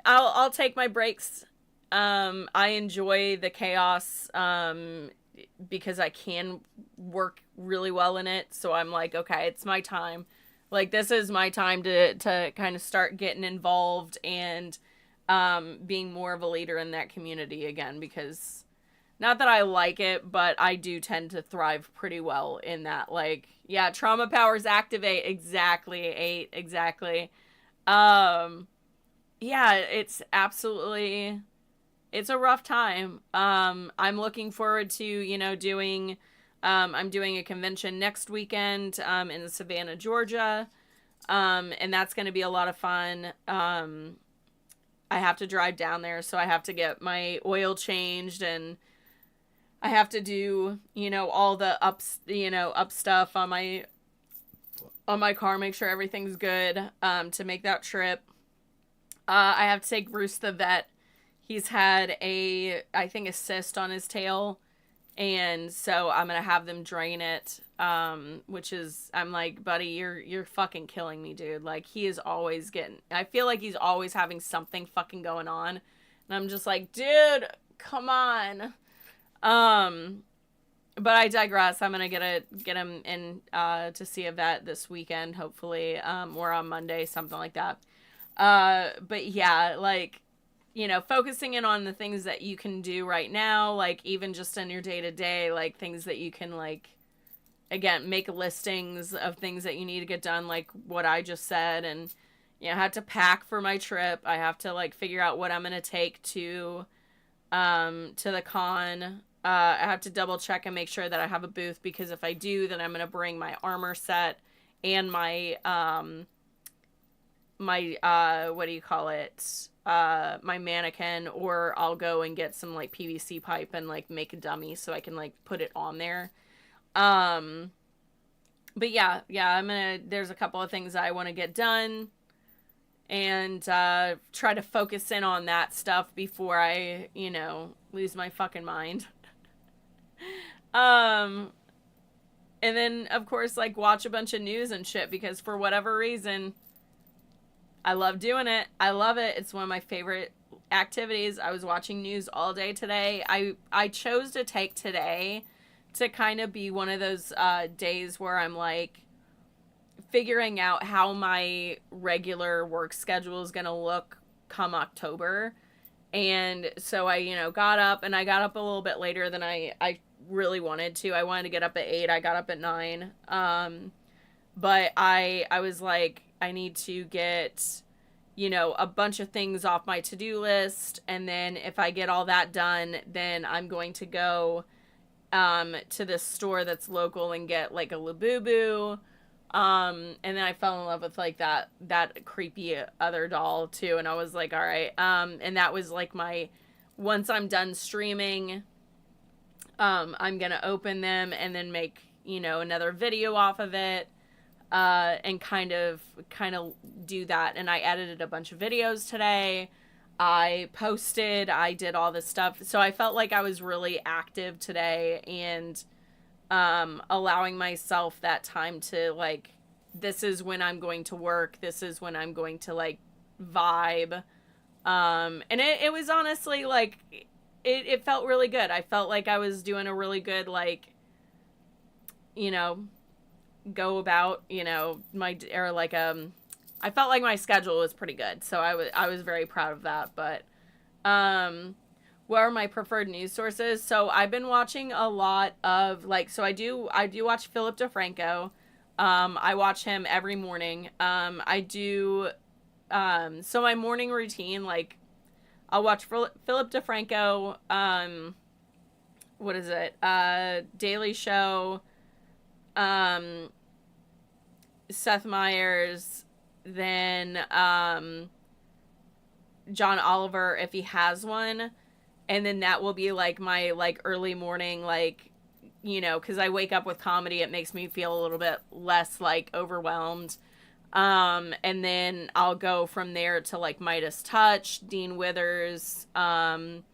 [SPEAKER 1] I'll take my breaks. I enjoy the chaos, because I can work really well in it. So I'm like, okay, it's my time. Like, this is my time to kind of start getting involved and being more of a leader in that community again, because not that I like it, but I do tend to thrive pretty well in that. Like, yeah, trauma powers activate. Exactly, 8, exactly. Um, yeah, it's absolutely, it's a rough time. I'm looking forward to, doing, I'm doing a convention next weekend, in Savannah, Georgia. And that's going to be a lot of fun. I have to drive down there, so I have to get my oil changed, and I have to do, all the up stuff on my car, make sure everything's good, to make that trip. I have to take Bruce the vet. He's had I think, a cyst on his tail, and so I'm gonna have them drain it. Which is, I'm like, buddy, you're fucking killing me, dude. Like, he is always I feel like he's always having something fucking going on, and I'm just like, dude, come on. But I digress. I'm gonna get him in to see a vet this weekend, hopefully, or on Monday, something like that. But yeah, like, focusing in on the things that you can do right now, like, even just in your day-to-day, like, things that you can, like, again, make listings of things that you need to get done, like what I just said. And, I have to pack for my trip. I have to, like, figure out what I'm going to take to the con. I have to double check and make sure that I have a booth, because if I do, then I'm going to bring my armor set and my, what do you call it? My mannequin, or I'll go and get some, like, PVC pipe and, like, make a dummy so I can, like, put it on there. But yeah, there's a couple of things I want to get done, and, try to focus in on that stuff before I, lose my fucking mind. And then, of course, like, watch a bunch of news and shit, because for whatever reason, I love doing it. I love it. It's one of my favorite activities. I was watching news all day today. I chose to take today to kind of be one of those days where I'm, like, figuring out how my regular work schedule is going to look come October. And so I, got up, and I got up a little bit later than I really wanted to. I wanted to get up at 8. I got up at 9. But I was like, I need to get, a bunch of things off my to-do list. And then if I get all that done, then I'm going to go to this store that's local and get, like, a Labubu. And then I fell in love with, like, that creepy other doll too. And I was like, all right. And that was, like, once I'm done streaming, I'm going to open them and then make, another video off of it. And kind of do that. And I edited a bunch of videos today. I posted, I did all this stuff. So I felt like I was really active today, and allowing myself that time to, like, this is when I'm going to work. This is when I'm going to, like, vibe. And it was honestly, like, it felt really good. I felt like I was doing a really good, like, go about, I felt like my schedule was pretty good. So I was very proud of that. But, what are my preferred news sources? So I've been watching a lot of, like, so I do watch Philip DeFranco. I watch him every morning. I do, so my morning routine, like, I'll watch Philip DeFranco, what is it? Daily Show, Seth Meyers, then, John Oliver, if he has one. And then that will be, like, my, like, early morning, like, because I wake up with comedy, it makes me feel a little bit less, like, overwhelmed. And then I'll go from there to, like, Midas Touch, Dean Withers, Aaron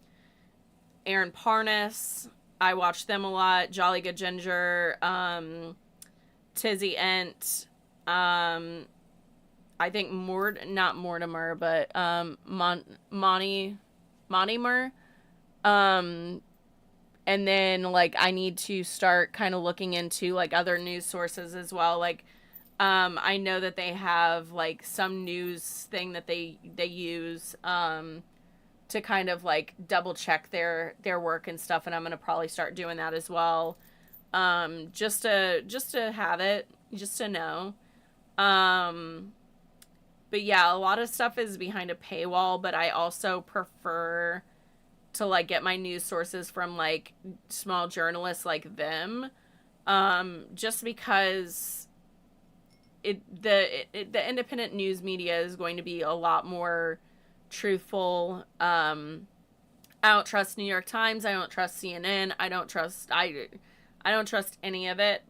[SPEAKER 1] Parnas. I watch them a lot. Jolly Good Ginger, Tizzy Ent, I think not Mortimer, but Montimer. And then, like, I need to start kind of looking into, like, other news sources as well. Like, I know that they have like some news thing that they use to kind of like double check their work and stuff, and I'm gonna probably start doing that as well. Just to have it, just to know. Um, but yeah, a lot of stuff is behind a paywall, but I also prefer to like get my news sources from like small journalists like them. Just because the independent news media is going to be a lot more truthful. I don't trust New York Times. I don't trust CNN. I don't trust any of it.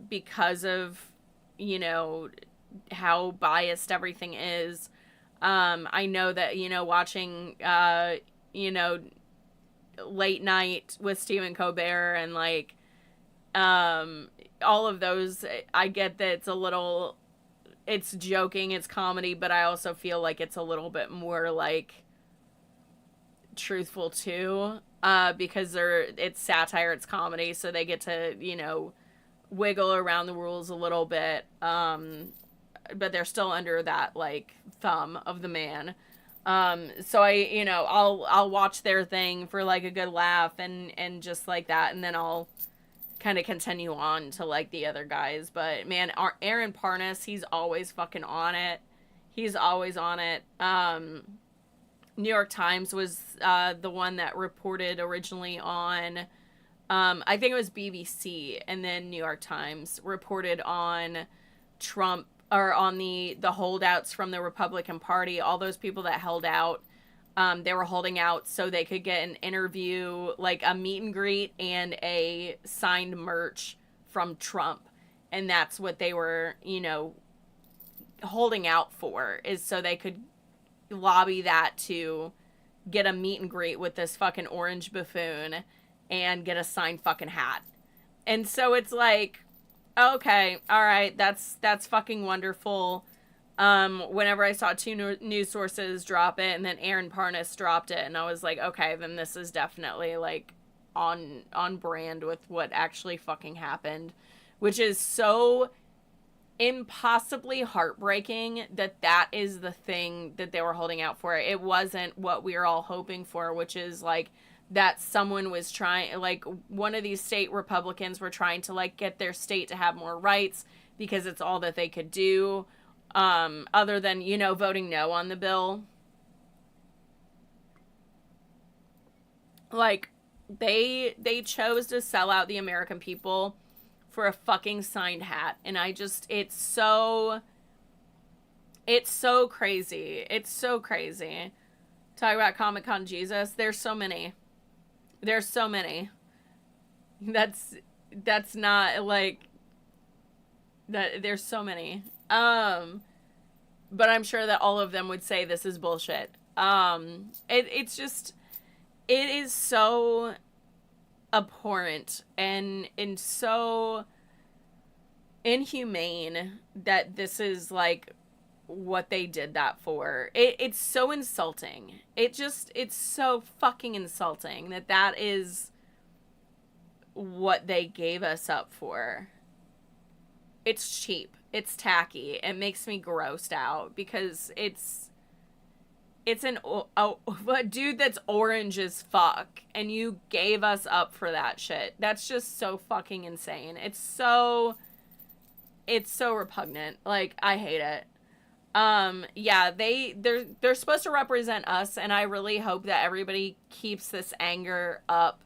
[SPEAKER 1] Because of how biased everything is. I know that watching you know late night with Stephen Colbert and like all of those, I get that it's joking, it's comedy, but I also feel like it's a little bit more like truthful too, because it's satire, it's comedy, so they get to wiggle around the rules a little bit, but they're still under that like thumb of the man. So I'll watch their thing for like a good laugh and just like that, and then I'll kind of continue on to like the other guys. But man, Aaron Parnas, he's always fucking on it. He's always on it. New York Times was the one that reported originally on, I think it was BBC, and then New York Times reported on Trump, or on the holdouts from the Republican Party. All those people that held out, they were holding out so they could get an interview, like a meet and greet and a signed merch from Trump. And that's what they were, holding out for, is so they could lobby that to get a meet and greet with this fucking orange buffoon and get a signed fucking hat. And so it's like, okay, all right, that's fucking wonderful. Whenever I saw two news sources drop it, and then Aaron Parnas dropped it, and I was like, okay, then this is definitely like on brand with what actually fucking happened, which is so impossibly heartbreaking that is the thing that they were holding out for. It wasn't what we were all hoping for, which is like that someone was trying, like one of these state Republicans were trying to like get their state to have more rights because it's all that they could do, other than voting no on the bill. Like they chose to sell out the American people for a fucking signed hat, and it's so crazy. It's so crazy. Talk about Comic-Con Jesus. There's so many. That's not like that. There's so many. But I'm sure that all of them would say this is bullshit. It's just, it is so abhorrent and so inhumane that this is like what they did that for. It's so insulting. It's so fucking insulting that is what they gave us up for. It's cheap. It's tacky. It makes me grossed out because it's a dude that's orange as fuck, and you gave us up for that shit. That's just so fucking insane. It's so repugnant. Like, I hate it. Yeah, they're supposed to represent us, and I really hope that everybody keeps this anger up.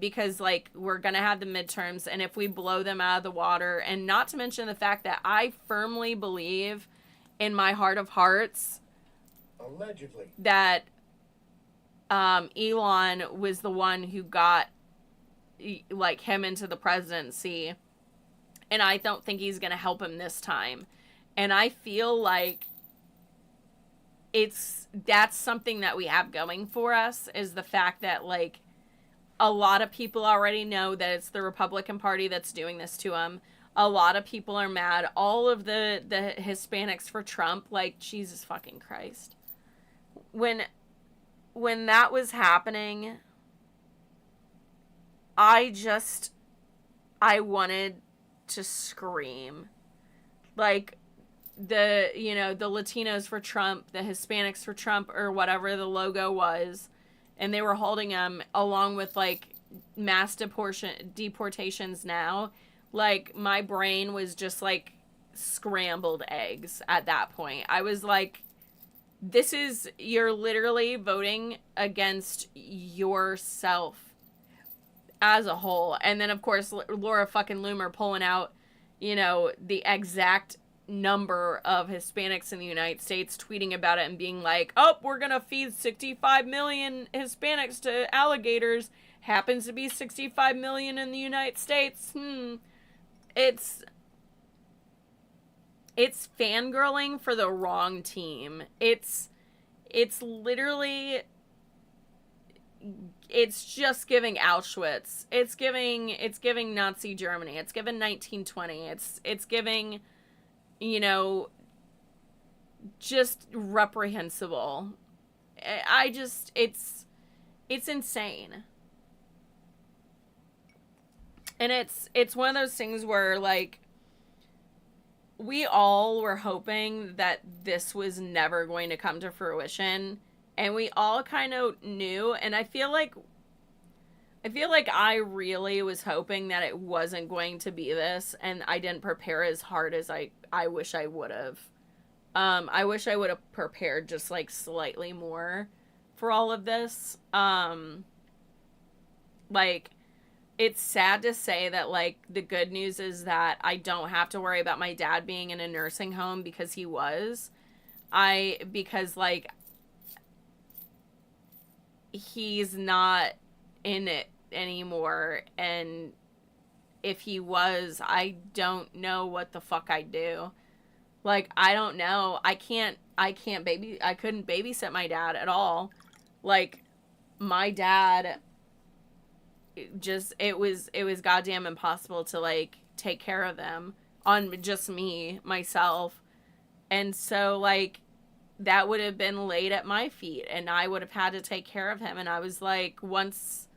[SPEAKER 1] Because like we're gonna have the midterms, and if we blow them out of the water, and not to mention the fact that I firmly believe in my heart of hearts,
[SPEAKER 2] allegedly,
[SPEAKER 1] that Elon was the one who got like him into the presidency, and I don't think he's gonna help him this time. And I feel like that's something that we have going for us, is the fact that like a lot of people already know that it's the Republican Party that's doing this to him. A lot of people are mad. All of the Hispanics for Trump, like, Jesus fucking Christ. When that was happening, I wanted to scream. like the, you know, the Latinos for Trump, the Hispanics for Trump, or whatever the logo was, and they were holding them along with like mass deportations now, like my brain was just like scrambled eggs at that point. I was like, this is, you're literally voting against yourself as a whole. And then of course Laura fucking Loomer pulling out, you know, the exact number of Hispanics in the United States, tweeting about it and being like, oh, we're gonna feed 65 million Hispanics to alligators. Happens to be 65 million in the United States. It's fangirling for the wrong team. It's literally, it's just giving Auschwitz. It's giving Nazi Germany. It's giving 1920. It's giving, you know, just reprehensible. It's insane. And it's one of those things where, like, we all were hoping that this was never going to come to fruition, and we all kind of knew, and I feel like I really was hoping that it wasn't going to be this, and I didn't prepare as hard as I wish I would have. I wish I would have prepared just like slightly more for all of this. Like, it's sad to say that, like, the good news is that I don't have to worry about my dad being in a nursing home, because he was. Because, like, he's not in it anymore, and if he was, I don't know what the fuck I'd do. Like, I don't know. I couldn't babysit my dad at all. Like, my dad, it was goddamn impossible to, like, take care of them on just me, myself. And so, like, that would have been laid at my feet, and I would have had to take care of him. And I was like, once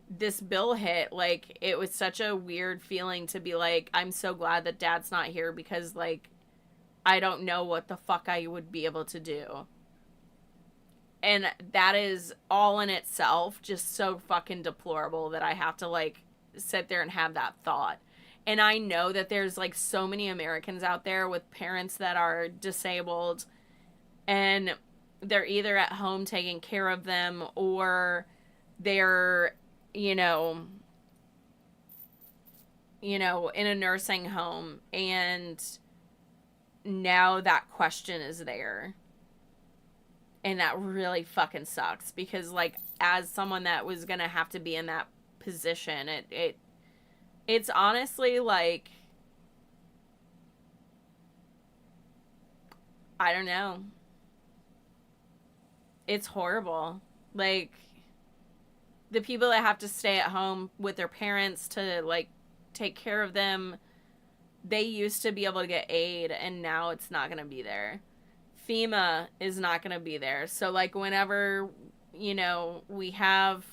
[SPEAKER 1] this bill hit, like, it was such a weird feeling to be like, I'm so glad that dad's not here, because, like, I don't know what the fuck I would be able to do. And that is all in itself just so fucking deplorable that I have to, like, sit there and have that thought. And I know that there's, like, so many Americans out there with parents that are disabled, and they're either at home taking care of them, or they're, you know, in a nursing home, and now that question is there. And that really fucking sucks, because, like, as someone that was gonna have to be in that position, it's honestly, like, I don't know. It's horrible. Like, the people that have to stay at home with their parents to, like, take care of them, they used to be able to get aid, and now it's not gonna be there. FEMA is not going to be there. So, like, whenever, we have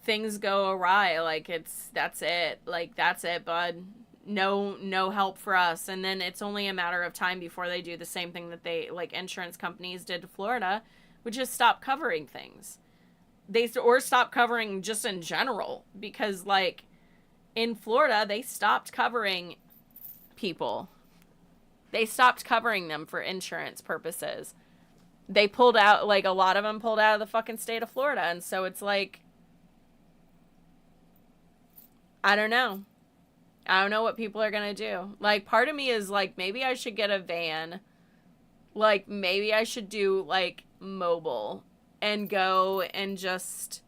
[SPEAKER 1] things go awry, like, that's it. Like, that's it, bud. No help for us. And then it's only a matter of time before they do the same thing that like, insurance companies did to Florida, which is stop covering things. Or stop covering just in general. Because, like, in Florida, they stopped covering people. They stopped covering them for insurance purposes. They pulled out, like, a lot of them pulled out of the fucking state of Florida. And so it's like, I don't know. I don't know what people are going to do. Like, part of me is like, maybe I should get a van. Like, maybe I should do, like, mobile and go and just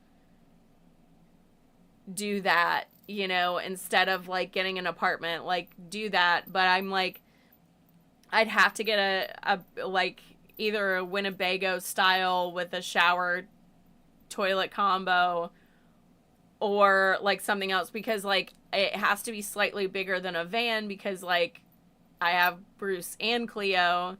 [SPEAKER 1] do that, instead of, like, getting an apartment. Like, do that. But I'm like, I'd have to get a like, either a Winnebago style with a shower toilet combo, or, like, something else, because, like, it has to be slightly bigger than a van, because, like, I have Bruce and Cleo.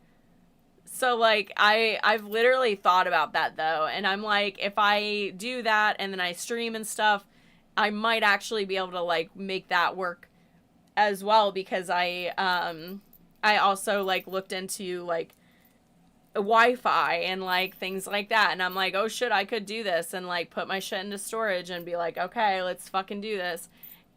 [SPEAKER 1] So, like, I've literally thought about that, though, and I'm like, if I do that and then I stream and stuff, I might actually be able to, like, make that work as well, because I also like looked into like Wi-Fi and like things like that, and I'm like, oh shit, I could do this and like put my shit into storage and be like, okay, let's fucking do this.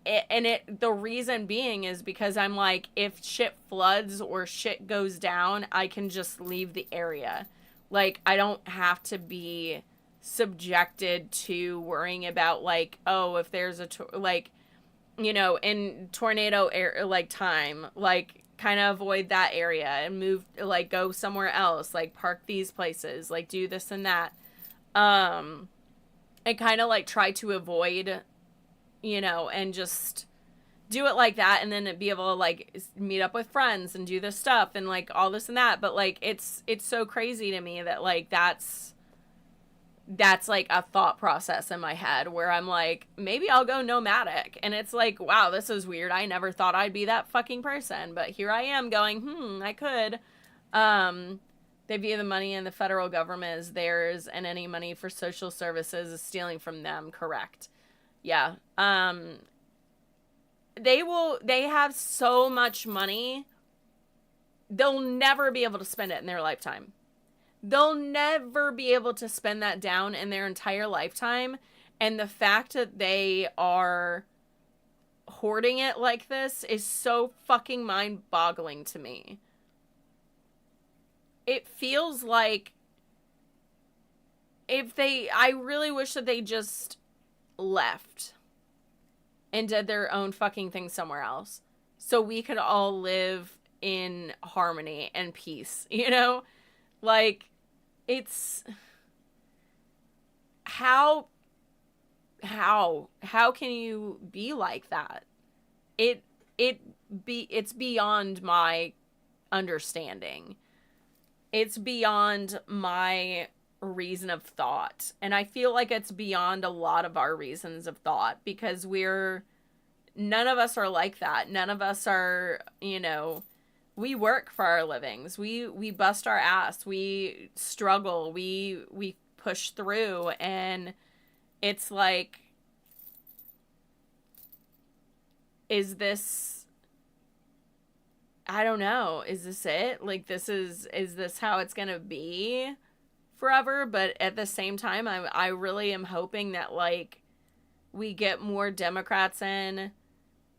[SPEAKER 1] The reason being is because I'm like, if shit floods or shit goes down, I can just leave the area. Like, I don't have to be subjected to worrying about like, oh, if there's like, you know, in tornado air like time, like kind of avoid that area and move, like go somewhere else, like park these places, like do this and that. And kind of like try to avoid, you know, and just do it like that, and then be able to like meet up with friends and do this stuff and like all this and that. But like it's so crazy to me that like that's like a thought process in my head where I'm like, maybe I'll go nomadic. And it's like, wow, this is weird. I never thought I'd be that fucking person, but here I am going, I could. They view the money in the federal government as theirs, and any money for social services is stealing from them. Correct. Yeah. They have so much money, they'll never be able to spend it in their lifetime. They'll never be able to spend that down in their entire lifetime. And the fact that they are hoarding it like this is so fucking mind-boggling to me. It feels like I really wish that they just left and did their own fucking thing somewhere else, so we could all live in harmony and peace, you know? Like, it's how can you be like that? It's beyond my understanding. It's beyond my reason of thought. And I feel like it's beyond a lot of our reasons of thought, because none of us are like that. None of us are, you know, we work for our livings. We bust our ass. We struggle. We push through, and it's like, is this, I don't know, is this it? Like, is this how it's gonna be forever? But at the same time, I really am hoping that like we get more Democrats in,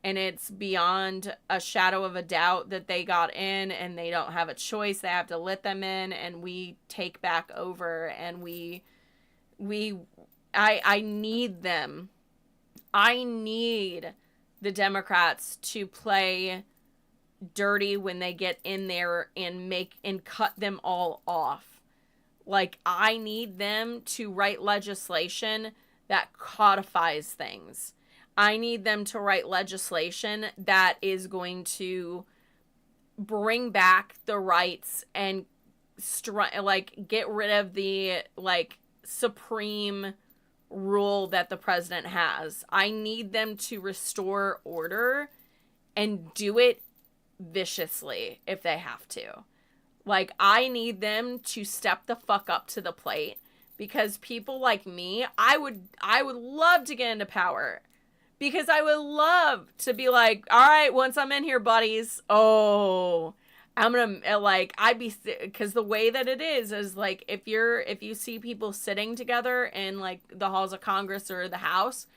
[SPEAKER 1] and it's beyond a shadow of a doubt that they got in and they don't have a choice. They have to let them in, and we take back over, and I need them. I need the Democrats to play dirty when they get in there and cut them all off. Like, I need them to write legislation that codifies things. I need them to write legislation that is going to bring back the rights and like get rid of the like supreme rule that the president has. I need them to restore order and do it viciously if they have to. Like, I need them to step the fuck up to the plate, because people like me, I would love to get into power. Because I would love to be like, all right, once I'm in here, buddies, oh, I'm gonna, like, because the way that it is like, if you see people sitting together in, like, the halls of Congress or the House,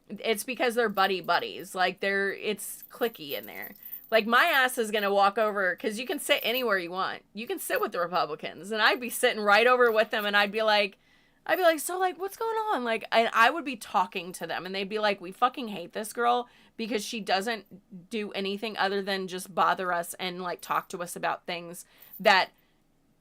[SPEAKER 1] it's because they're buddies. Like, it's cliquey in there. Like, my ass is gonna walk over, because you can sit anywhere you want. You can sit with the Republicans, and I'd be sitting right over with them, and I'd be like, so, like, what's going on? Like, I would be talking to them, and they'd be like, we fucking hate this girl because she doesn't do anything other than just bother us and, like, talk to us about things that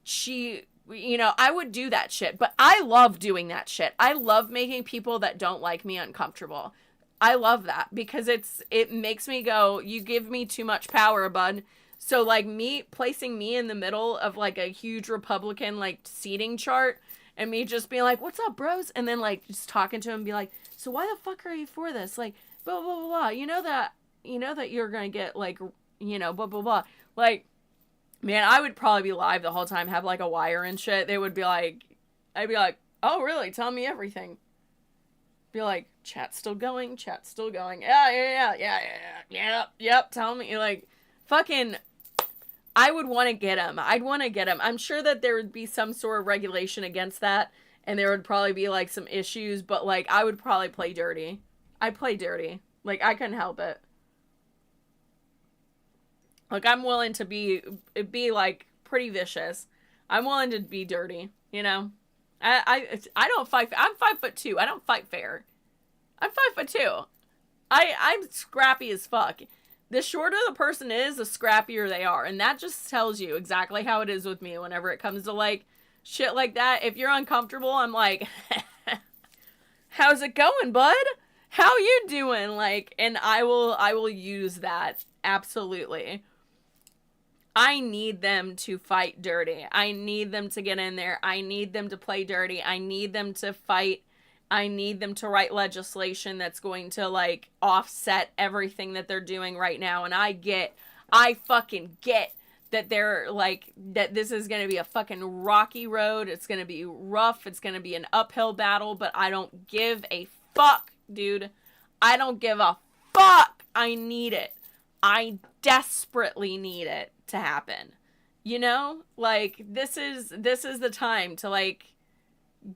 [SPEAKER 1] she, you know, I would do that shit. But I love doing that shit. I love making people that don't like me uncomfortable. I love that, because it makes me go, you give me too much power, bud. So, like, placing me in the middle of, like, a huge Republican, like, seating chart, and me just being like, what's up, bros? And then, like, just talking to him and be like, so why the fuck are you for this? Like, blah, blah, blah, blah. You know that you're going to get, like, you know, blah, blah, blah. Like, man, I would probably be live the whole time, have, like, a wire and shit. They would be like, I'd be like, oh, really? Tell me everything. Be like, chat's still going, chat's still going. Yep. Tell me, like, fucking, I would want to get him. I'd want to get him. I'm sure that there would be some sort of regulation against that, and there would probably be, like, some issues, but, like, I would probably play dirty. I'd play dirty. Like, I couldn't help it. Like, I'm willing to be, like, pretty vicious. I'm willing to be dirty, you know? I don't fight. I'm 5'2". I don't fight fair. I'm 5'2". I'm scrappy as fuck. The shorter the person is, the scrappier they are, and that just tells you exactly how it is with me. Whenever it comes to like shit like that, if you're uncomfortable, I'm like, "How's it going, bud? How you doing?" Like, and I will use that absolutely. I need them to fight dirty. I need them to get in there. I need them to play dirty. I need them to fight. I need them to write legislation that's going to, like, offset everything that they're doing right now. And I fucking get that they're, like, that this is going to be a fucking rocky road. It's going to be rough. It's going to be an uphill battle. But I don't give a fuck, dude. I don't give a fuck. I need it. I desperately need it to happen. You know? Like, this is the time to, like,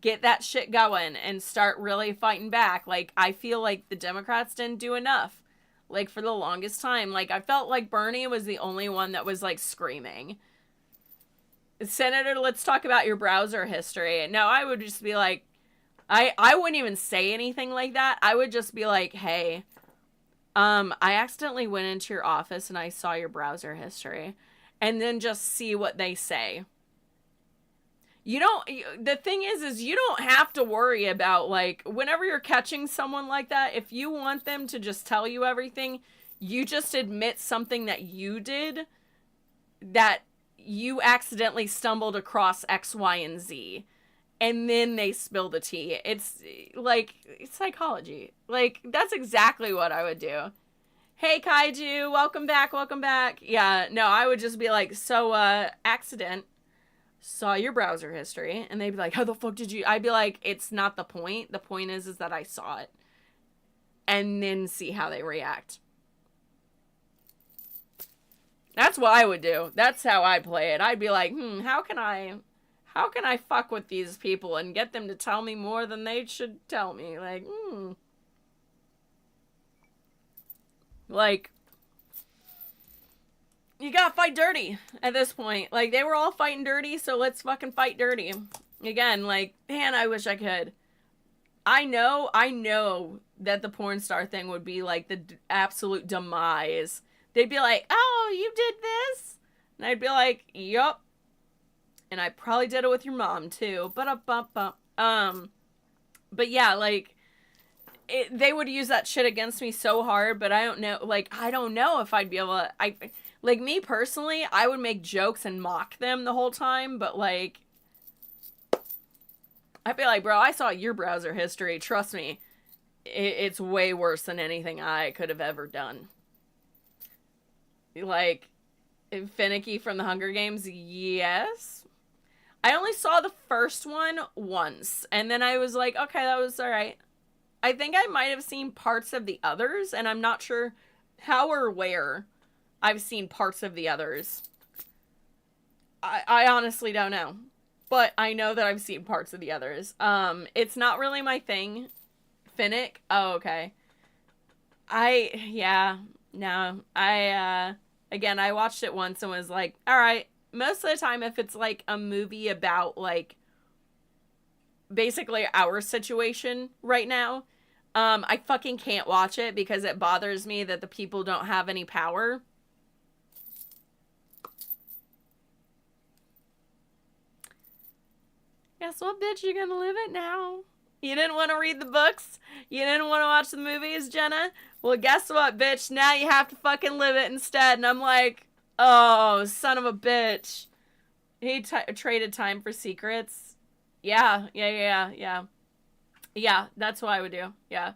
[SPEAKER 1] get that shit going and start really fighting back. Like, I feel like the Democrats didn't do enough. Like, for the longest time. Like, I felt like Bernie was the only one that was, like, screaming, "Senator, let's talk about your browser history." No, I would just be like, I wouldn't even say anything like that. I would just be like, "Hey, I accidentally went into your office and I saw your browser history." And then just see what they say. The thing is you don't have to worry about, like, whenever you're catching someone like that, if you want them to just tell you everything, you just admit something that you did, that you accidentally stumbled across X, Y, and Z. And then they spill the tea. It's, like, psychology. Like, that's exactly what I would do. "Hey, Kaiju, welcome back. Yeah, no, I would just be like, "So, accident. Saw your browser history." And they'd be like, "How the fuck did you?" I'd be like, "It's not the point. The point is that I saw it." And then see how they react. That's what I would do. That's how I play it. I'd be like, how can I fuck with these people and get them to tell me more than they should tell me? Like, Like, you gotta fight dirty at this point. Like, they were all fighting dirty, so let's fucking fight dirty. Again, like, man, I wish I could. I know that the porn star thing would be, like, the absolute demise. They'd be like, "Oh, you did this?" And I'd be like, "Yup." And I probably did it with your mom, too. But yeah, like, they would use that shit against me so hard, but I don't know if I'd be able to, like, me personally, I would make jokes and mock them the whole time, but, like, I'd be like, "Bro, I saw your browser history, trust me, it's way worse than anything I could have ever done." Like, Finicky from the Hunger Games, yes. I only saw the first one once, and then I was like, okay, that was alright. I think I might have seen parts of the others, and I'm not sure how or where I've seen parts of the others. I honestly don't know. But I know that I've seen parts of the others. It's not really my thing. Finnick? Oh, okay. Again, I watched it once and was like, alright. Most of the time, if it's, like, a movie about, like, basically our situation right now, I fucking can't watch it because it bothers me that the people don't have any power. Guess what, bitch? You're gonna live it now. You didn't want to read the books? You didn't want to watch the movies, Jenna? Well, guess what, bitch? Now you have to fucking live it instead. And I'm like, oh, son of a bitch. He traded time for secrets. Yeah, that's what I would do. Yeah.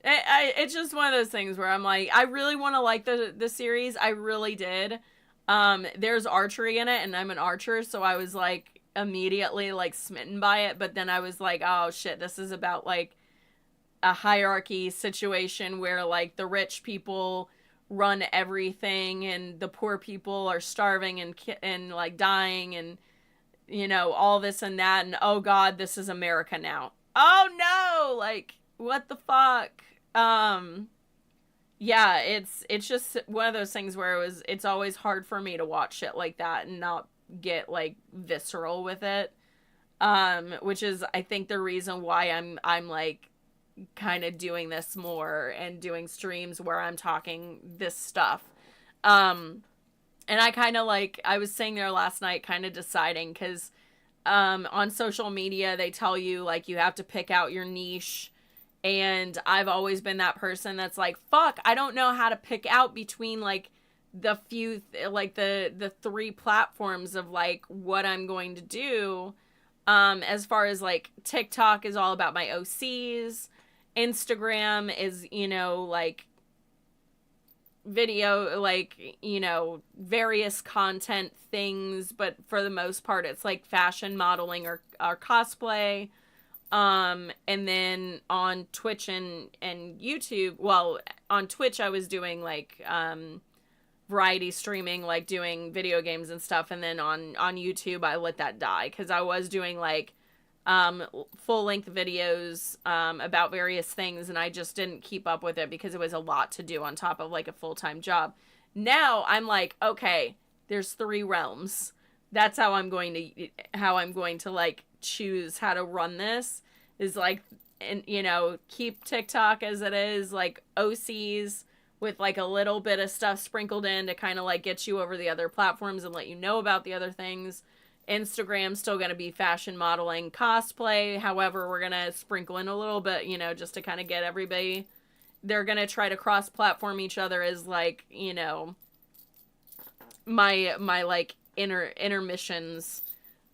[SPEAKER 1] It's just one of those things where I'm like, I really want to like the series. I really did. There's archery in it, and I'm an archer, so I was like, immediately like smitten by it, but then I was like, oh shit, this is about like a hierarchy situation where like the rich people run everything and the poor people are starving and like dying and all this and that, and oh god, this is America now. Oh no, like what the fuck? Yeah, it's just one of those things where it's always hard for me to watch shit like that and not get like visceral with it. Which is I think the reason why I'm like kind of doing this more and doing streams where I'm talking this stuff. And I kind of like, I was sitting there last night kind of deciding because on social media they tell you like you have to pick out your niche, and I've always been that person that's like, fuck, I don't know how to pick out between like the few like the three platforms of like what I'm going to do. As far as like TikTok is all about my OCs, Instagram is like video, like various content things, but for the most part it's like fashion modeling or cosplay. And then on Twitch and YouTube, well, on Twitch I was doing like variety streaming, like doing video games and stuff, and then on YouTube I let that die because I was doing like full-length videos about various things, and I just didn't keep up with it because it was a lot to do on top of like a full-time job. Now I'm like, okay, there's 3 realms. That's how I'm going to like choose how to run this, is like, and keep TikTok as it is, like OCs with like a little bit of stuff sprinkled in to kind of like get you over the other platforms and let you know about the other things. Instagram's still going to be fashion modeling, cosplay. However, we're going to sprinkle in a little bit, just to kind of get everybody. They're going to try to cross-platform each other as like, my like intermissions,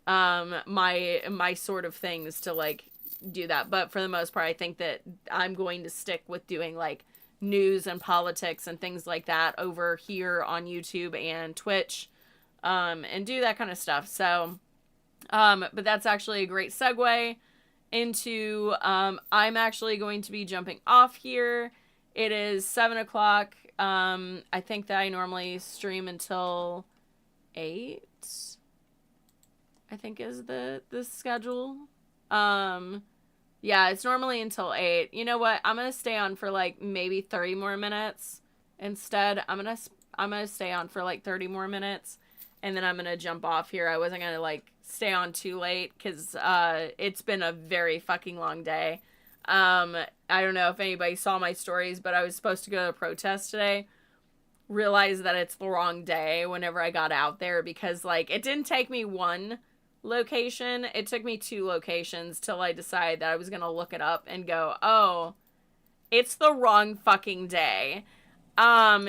[SPEAKER 1] my sort of things to like do that. But for the most part, I think that I'm going to stick with doing like news and politics and things like that over here on YouTube and Twitch. And do that kind of stuff. So, but that's actually a great segue into, I'm actually going to be jumping off here. It is 7 o'clock. I think that I normally stream until 8, I think is the schedule. Yeah, it's normally until 8. You know what? I'm going to stay on for like maybe 30 more minutes. Instead, I'm going to stay on for like 30 more minutes. And then I'm going to jump off here. I wasn't going to, like, stay on too late because it's been a very fucking long day. I don't know if anybody saw my stories, but I was supposed to go to a protest today. Realized that it's the wrong day whenever I got out there because, like, it didn't take me 1 location. It took me 2 locations till I decided that I was going to look it up and go, oh, it's the wrong fucking day.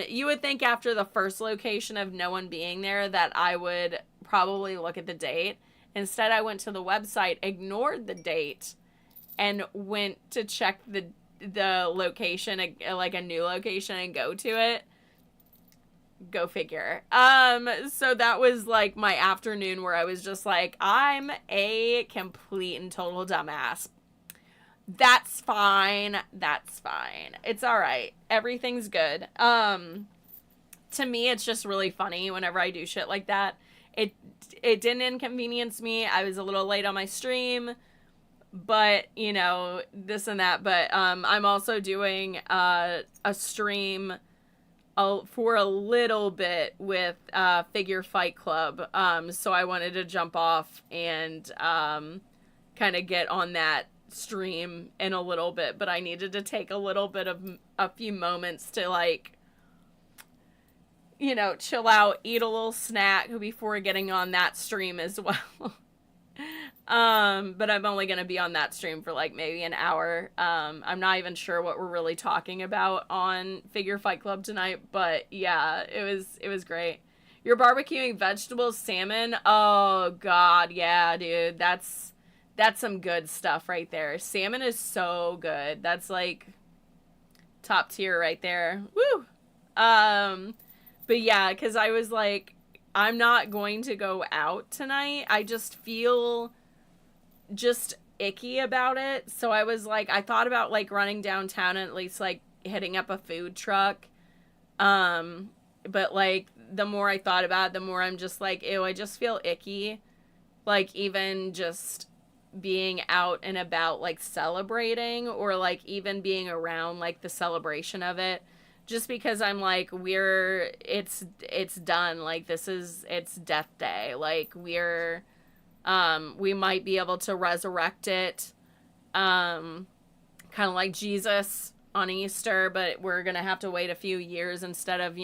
[SPEAKER 1] You would think after the first location of no one being there that I would probably look at the date. Instead, I went to the website, ignored the date, and went to check the location, like a new location, and go to it. Go figure. So that was like my afternoon where I was just like, I'm a complete and total dumbass. That's fine. That's fine. It's all right. Everything's good. To me, it's just really funny whenever I do shit like that. It didn't inconvenience me. I was a little late on my stream, but this and that. But I'm also doing a stream for a little bit with Figure Fight Club. So I wanted to jump off and kind of get on that stream in a little bit, but I needed to take a little bit of a few moments to like chill out, eat a little snack before getting on that stream as well. But I'm only gonna be on that stream for like maybe an hour. I'm not even sure what we're really talking about on Figure Fight Club tonight, but yeah, it was great. You're barbecuing vegetables, salmon? Oh god, yeah, dude, that's some good stuff right there. Salmon is so good. That's like top tier right there. Woo! But yeah, because I was like, I'm not going to go out tonight. I just feel just icky about it. So I was like, I thought about like running downtown and at least like hitting up a food truck. But like the more I thought about it, the more I'm just like, ew, I just feel icky. Like even just being out and about like celebrating or like even being around like the celebration of it, just because I'm like, it's done, like it's death day, like we might be able to resurrect it, kind of like Jesus on Easter, but we're gonna have to wait a few years instead of,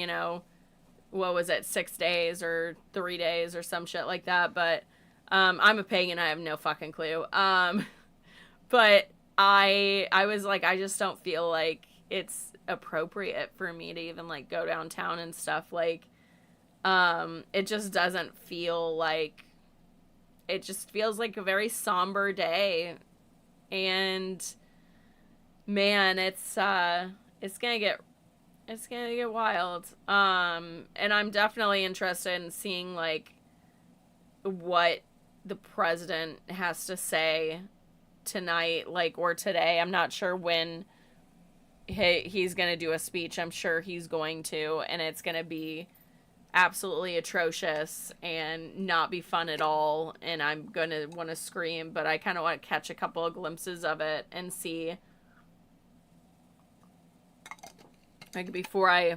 [SPEAKER 1] what was it, 6 days or 3 days or some shit like that. But I'm a pagan, I have no fucking clue. But I was like, I just don't feel like it's appropriate for me to even like go downtown and stuff. Like, it just doesn't feel like, it just feels like a very somber day. And man, it's gonna get wild. And I'm definitely interested in seeing like what the president has to say tonight, like, or today. I'm not sure when he's gonna do a speech. I'm sure he's going to, and it's gonna be absolutely atrocious and not be fun at all, and I'm gonna want to scream, but I kind of want to catch a couple of glimpses of it and see, like, before I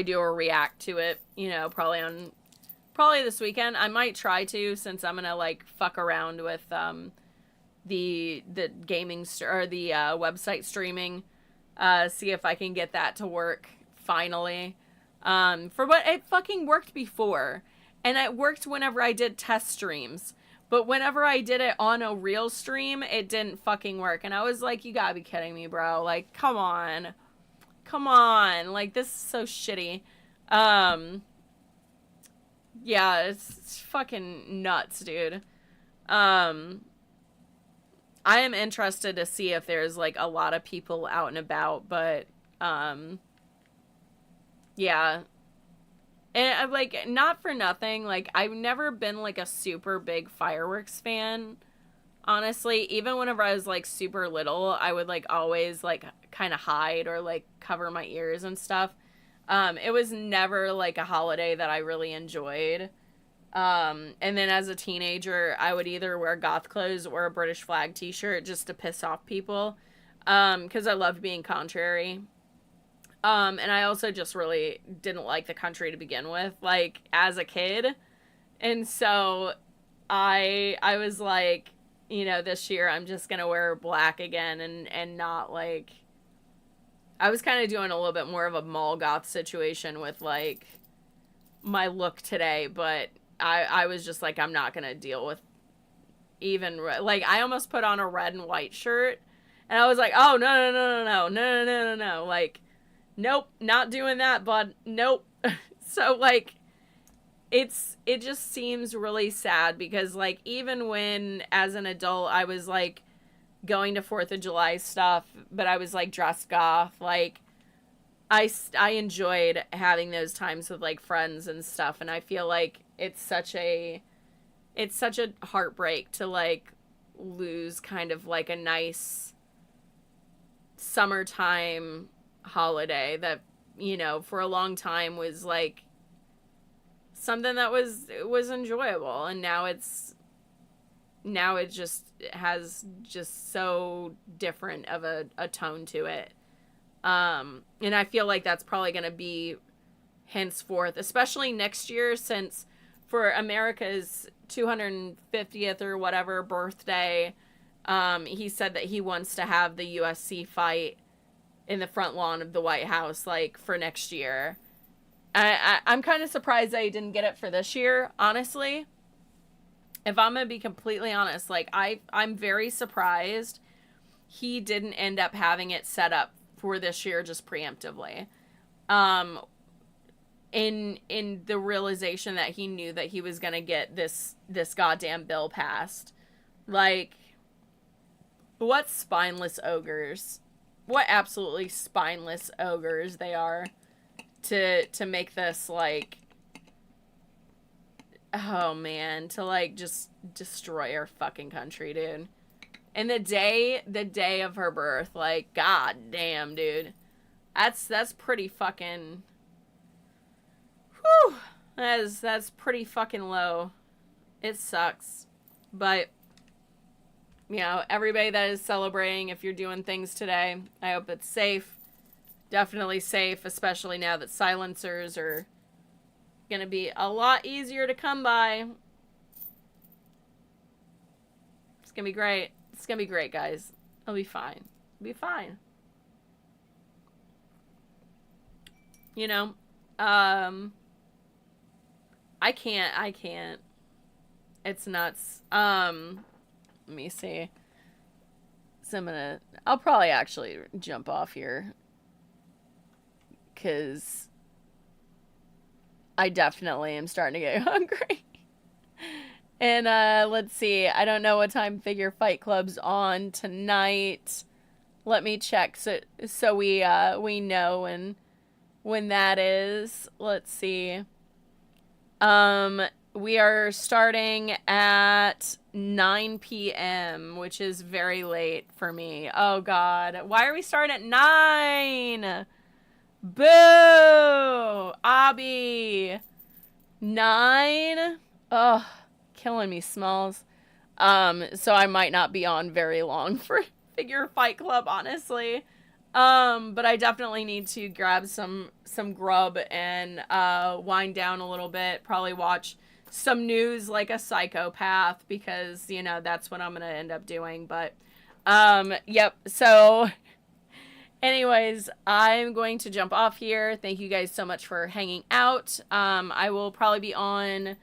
[SPEAKER 1] do or react to it, probably this weekend. I might try to, since I'm gonna like fuck around with the gaming or the website streaming, see if I can get that to work finally. For what it fucking worked before, and it worked whenever I did test streams, but whenever I did it on a real stream, it didn't fucking work, and I was like, you gotta be kidding me, bro. Like, come on, like, this is so shitty. Yeah, it's fucking nuts, dude. I am interested to see if there's like a lot of people out and about, but yeah. And I'm like, not for nothing, like, I've never been like a super big fireworks fan. Honestly, even whenever I was like super little, I would like always like kind of hide or like cover my ears and stuff. It was never like a holiday that I really enjoyed. And then as a teenager, I would either wear goth clothes or a British flag t-shirt just to piss off people. Because I loved being contrary. And I also just really didn't like the country to begin with, like, as a kid. And so I was like, this year I'm just gonna wear black again and not like, I was kind of doing a little bit more of a mall goth situation with like my look today, but I was just like, I'm not gonna deal with even like, I almost put on a red and white shirt, and I was like, oh no, like, nope, not doing that, bud, nope. So like, it just seems really sad, because like, even when as an adult I was like going to 4th of July stuff, but I was like dressed goth, like I enjoyed having those times with like friends and stuff, and I feel like it's such a heartbreak to like lose kind of like a nice summertime holiday that, for a long time was like something that was enjoyable, and now it just has just so different of a tone to it. And I feel like that's probably going to be henceforth, especially next year, since for America's 250th or whatever birthday, he said that he wants to have the USC fight in the front lawn of the White House, like, for next year. I'm kind of surprised that he didn't get it for this year, honestly. If I'm going to be completely honest, like, I'm very surprised he didn't end up having it set up for this year just preemptively. In the realization that he knew that he was going to get this goddamn bill passed. Like, what spineless ogres. What absolutely spineless ogres they are to make this, like, Oh man, to like just destroy our fucking country, dude. And the day of her birth, like, god damn, dude. That's pretty fucking. Whew. That's pretty fucking low. It sucks. But everybody that is celebrating, if you're doing things today, I hope it's safe. Definitely safe, especially now that silencers are gonna be a lot easier to come by. It's gonna be great. It's gonna be great, guys. It'll be fine. It'll be fine. You know? I can't. It's nuts. Let me see. So I'll probably actually jump off here. 'Cause I definitely am starting to get hungry. And let's see. I don't know what time Figure Fight Club's on tonight. Let me check so we know when that is. Let's see. We are starting at 9 p.m., which is very late for me. Oh god. Why are we starting at 9? Boo! Abby! 9? Ugh. Killing me, Smalls. So I might not be on very long for Figure Fight Club, honestly. But I definitely need to grab some grub and wind down a little bit. Probably watch some news like a psychopath because, that's what I'm gonna end up doing. But, yep. So, anyways, I'm going to jump off here. Thank you guys so much for hanging out. I will probably be on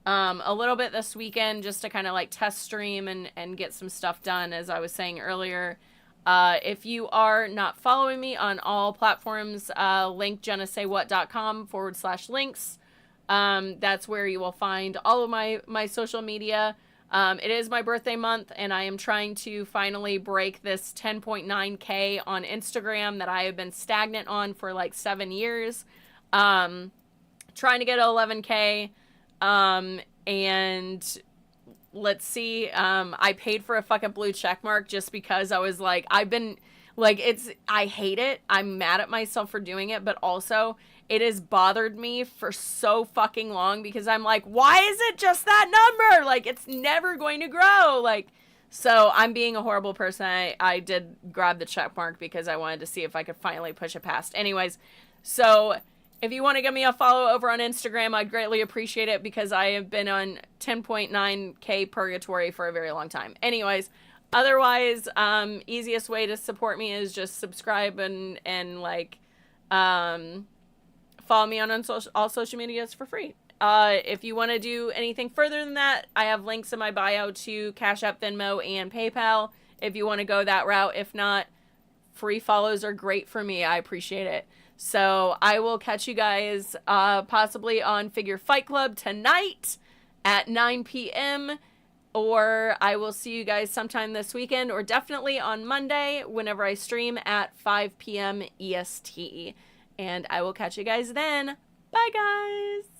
[SPEAKER 1] a little bit this weekend just to kind of like test stream and get some stuff done, as I was saying earlier. If you are not following me on all platforms, link jennasaywhat.com/links. That's where you will find all of my social media. It is my birthday month, and I am trying to finally break this 10.9K on Instagram that I have been stagnant on for like 7 years. Trying to get 11K. And let's see, I paid for a fucking blue check mark just because I was like, I hate it. I'm mad at myself for doing it, but also it has bothered me for so fucking long because I'm like, why is it just that number? Like, it's never going to grow. Like, so I'm being a horrible person. I did grab the check mark because I wanted to see if I could finally push it past. Anyways, so if you want to give me a follow over on Instagram, I'd greatly appreciate it because I have been on 10.9K purgatory for a very long time. Anyways, otherwise, easiest way to support me is just subscribe and like, follow me on all social medias for free. If you want to do anything further than that, I have links in my bio to Cash App, Venmo, and PayPal if you want to go that route. If not, free follows are great for me. I appreciate it. So I will catch you guys possibly on Figure Fight Club tonight at 9 p.m. Or I will see you guys sometime this weekend or definitely on Monday whenever I stream at 5 p.m. EST. And I will catch you guys then. Bye, guys.